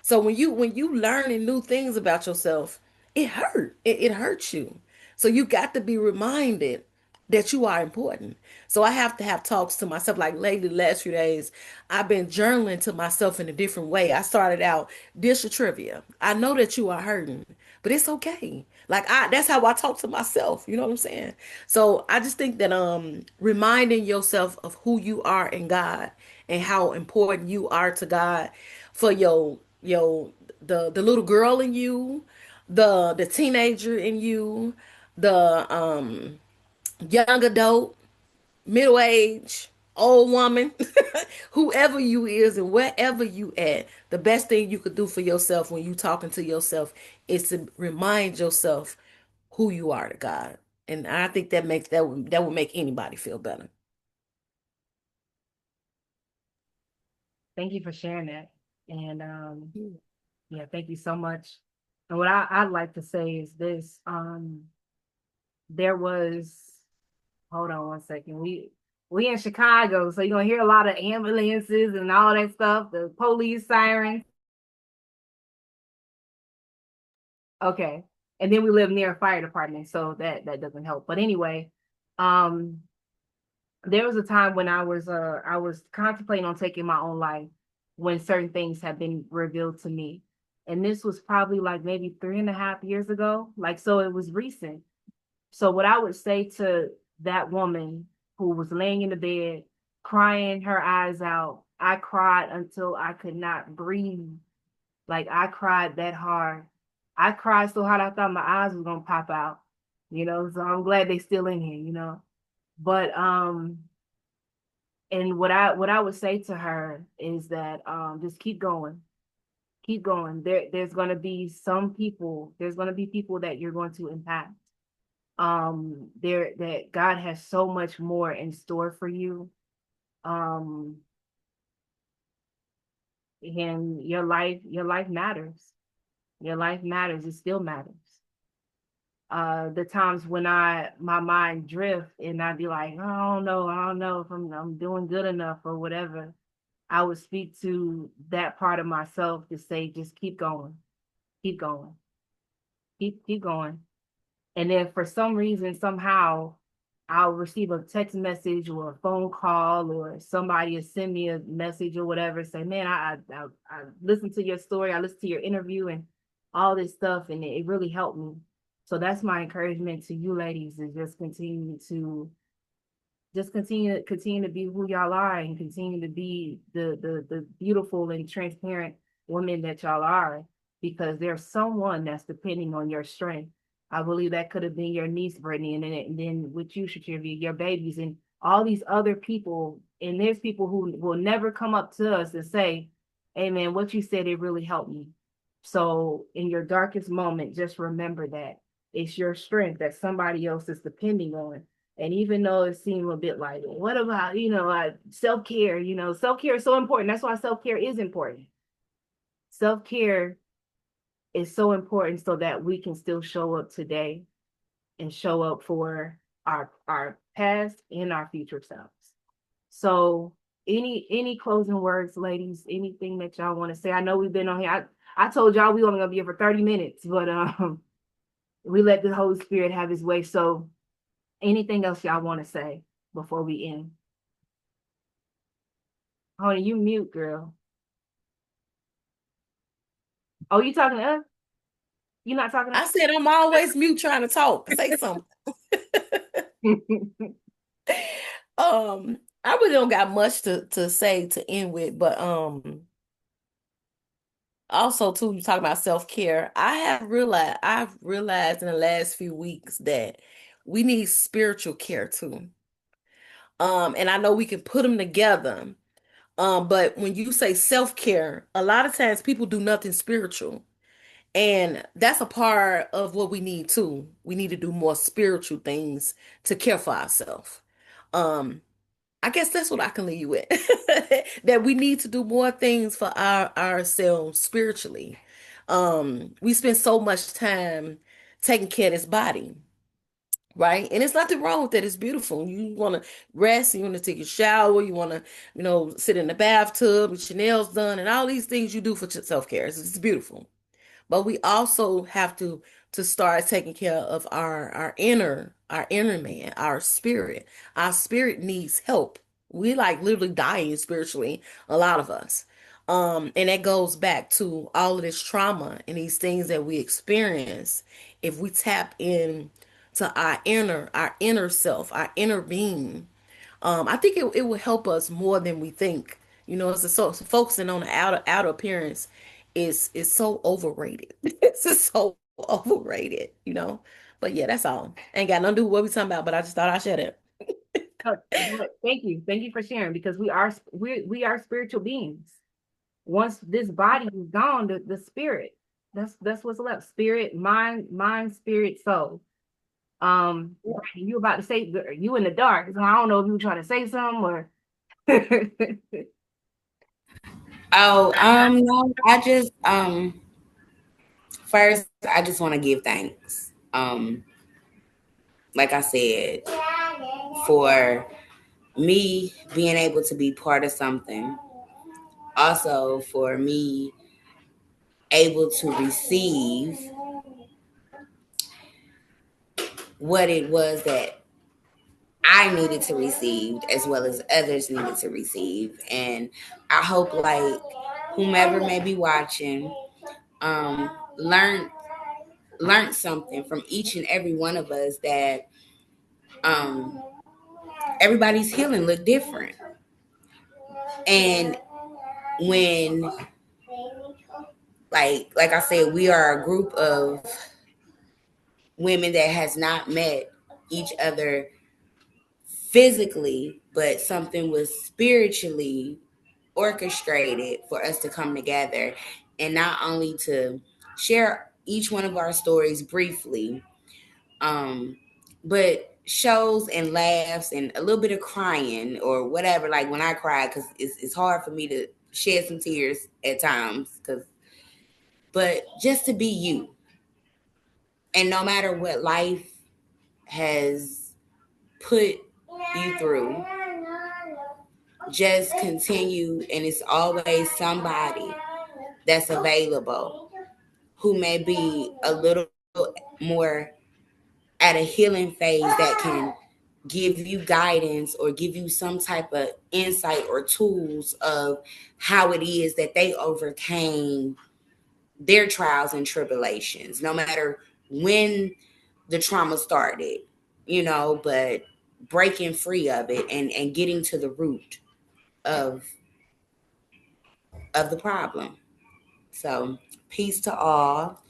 So when you learning new things about yourself, it hurt. It hurts you. So you got to be reminded that you are important. So I have to have talks to myself. Like lately, the last few days, I've been journaling to myself in a different way. I started out, dear Chatrivia, I know that you are hurting, but it's okay. Like that's how I talk to myself. You know what I'm saying? So I just think that reminding yourself of who you are in God and how important you are to God for the little girl in you, the teenager in you, the young adult, middle age, old woman, whoever you is and wherever you at, the best thing you could do for yourself when you talking to yourself is to remind yourself who you are to God. And I think that would make anybody feel better. Thank you for sharing that. And yeah, thank you so much. And what I'd like to say is this. There was, hold on one second. We in Chicago, so you're gonna hear a lot of ambulances and all that stuff, the police sirens. Okay. And then we live near a fire department, so that doesn't help. But anyway, um, there was a time when I was contemplating on taking my own life when certain things had been revealed to me. And this was probably like maybe 3.5 years ago. Like, so it was recent. So what I would say to that woman who was laying in the bed, crying her eyes out, I cried until I could not breathe. Like I cried that hard. I cried so hard I thought my eyes was gonna pop out. So I'm glad they still in here. But and what I would say to her is that just keep going. Keep going. There's gonna be some people, there's gonna be people that you're going to impact. There that God has so much more in store for you. Um and your life matters. Your life matters. It still matters. The times when my mind drift and I'd be like, "Oh, I don't know if I'm doing good enough or whatever." I would speak to that part of myself to say, just keep going, keep going, keep going. And then for some reason, somehow, I'll receive a text message or a phone call, or somebody will send me a message or whatever, say, "Man, I listened to your story, I listened to your interview and all this stuff, and it really helped me." So that's my encouragement to you ladies, is just continue to be who y'all are, and continue to be the beautiful and transparent women that y'all are, because there's someone that's depending on your strength. I believe that could have been your niece, Brittany, and then with you, Shatrivia, your babies, and all these other people. And there's people who will never come up to us and say, "Hey man, what you said, it really helped me." So in your darkest moment, just remember that it's your strength that somebody else is depending on. And even though it seemed a bit like, what about, self-care? Self-care is so important. That's why self-care is important. Self-care is so important so that we can still show up today and show up for our past and our future selves. So any closing words, ladies, anything that y'all want to say? I know we've been on here. I told y'all we only gonna be here for 30 minutes, but we let the Holy Spirit have his way. So anything else y'all want to say before we end? Honey, you mute, girl. Oh, you talking to us? You not talking I said I'm always mute trying to talk. Say something. to I really don't got much to say to end with, but also too, you talk about self-care. I've realized in the last few weeks that we need spiritual care too. And I know we can put them together. But when you say self-care, a lot of times people do nothing spiritual. And that's a part of what we need too. We need to do more spiritual things to care for ourselves. Um, I guess that's what I can leave you with. That we need to do more things for ourselves spiritually. We spend so much time taking care of this body. right? And it's nothing wrong with that. It's beautiful. You want to rest, you want to take a shower, you want to, sit in the bathtub, with your nails done, and all these things you do for self-care. It's beautiful. But we also have to start taking care of our inner man, our spirit. Our spirit needs help. We like literally dying spiritually, a lot of us. And that goes back to all of this trauma and these things that we experience. If we tap in to our inner self, our inner being, I think it will help us more than we think. So focusing on the outer appearance is so overrated. It's just so overrated. But yeah, that's all. Ain't got nothing to do with what we talking about, but I just thought I'd share that. Thank you for sharing, because we are spiritual beings. Once this body is gone, the spirit, that's what's left. Spirit, mind, spirit, soul. You about to say, you in the dark, so I don't know if you were trying to say something or Oh, no, I just first I just want to give thanks. Like I said, for me being able to be part of something, also for me able to receive what it was that I needed to receive as well as others needed to receive. And I hope like whomever may be watching, learn something from each and every one of us, that um everybody's healing look different. And when like I said, we are a group of women that has not met each other physically, but something was spiritually orchestrated for us to come together, and not only to share each one of our stories briefly, um, but shows and laughs and a little bit of crying or whatever. Like when I cry, because it's hard for me to shed some tears at times, but just to be you, and no matter what life has put you through, just continue, and it's always somebody that's available who may be a little more at a healing phase that can give you guidance or give you some type of insight or tools of how it is that they overcame their trials and tribulations, no matter when the trauma started, but breaking free of it, and getting to the root of the problem. So peace to all.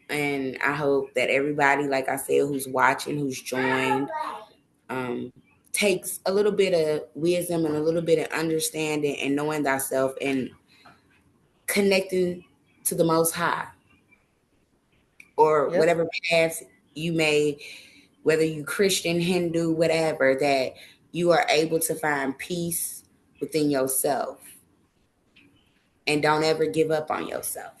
And I hope that everybody, like I said, who's watching, who's joined, um, takes a little bit of wisdom and a little bit of understanding and knowing thyself and connecting to the Most High, or Yep. whatever path you may, whether you Christian, Hindu, whatever, that you are able to find peace within yourself, and don't ever give up on yourself.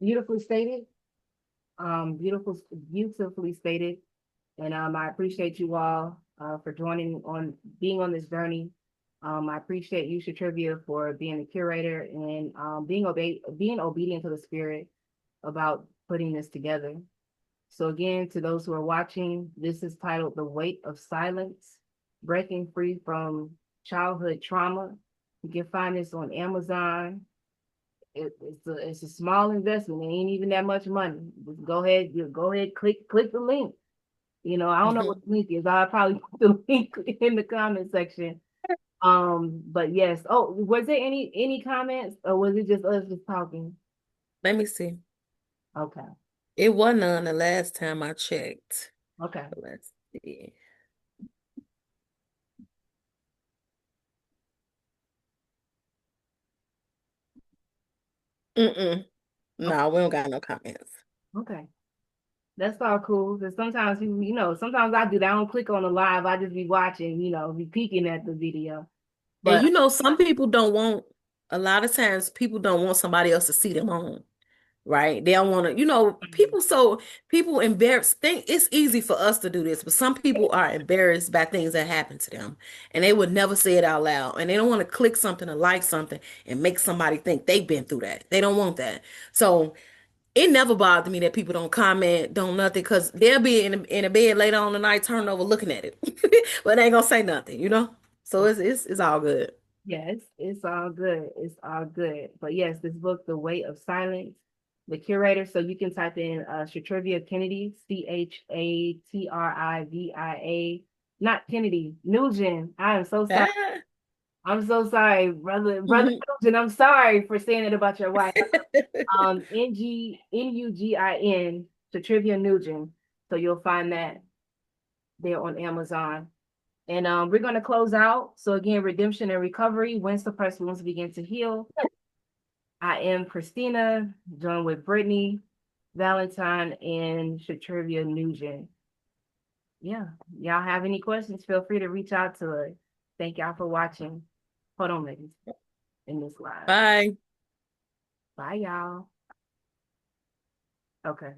beautifully stated. Beautifully stated. And I appreciate you all for being on this journey. I appreciate you, Chatrivia, for being the curator and being obedient to the spirit about putting this together. So again, to those who are watching, this is titled "The Weight of Silence: Breaking Free from Childhood Trauma." You can find this on Amazon. It's a small investment. It ain't even that much money. Just go ahead, click the link. I don't know what the link is. I'll probably put the link in the comment section. But yes. Oh, was there any comments, or was it just us just talking? Let me see. Okay. It wasn't on the last time I checked. Okay. But let's see. Mm-mm. No, we don't got no comments. Okay. That's all cool. Because sometimes people, sometimes I do that. I don't click on the live. I just be watching, be peeking at the video. And But some people don't want a lot of times people don't want somebody else to see them on. Right? They don't want to, people embarrassed. Think it's easy for us to do this, but some people are embarrassed by things that happen to them, and they would never say it out loud. And they don't want to click something or like something and make somebody think they've been through that. They don't want that. So it never bothered me that people don't comment, don't nothing, because they'll be in a bed later on the night, turning over, looking at it, but they ain't gonna say nothing. So it's all good. Yes, it's all good. It's all good. But yes, this book, The Weight of Silence, the curator. So you can type in Chatrivia Kennedy, Chatrivia, not Kennedy, Nugin. I am so sorry. I'm so sorry, brother Nugin. I'm sorry for saying it about your wife. Nugin, Chatrivia Nugin. So you'll find that there on Amazon. And we're going to close out. So again, redemption and recovery. When suppressed wounds begin to heal. I am Christina, joined with Brittany, Valentine, and Chatrivia Nugent. Yeah, y'all have any questions? Feel free to reach out to us. Thank y'all for watching. Hold on, ladies, in this live. Bye. Bye, y'all. Okay.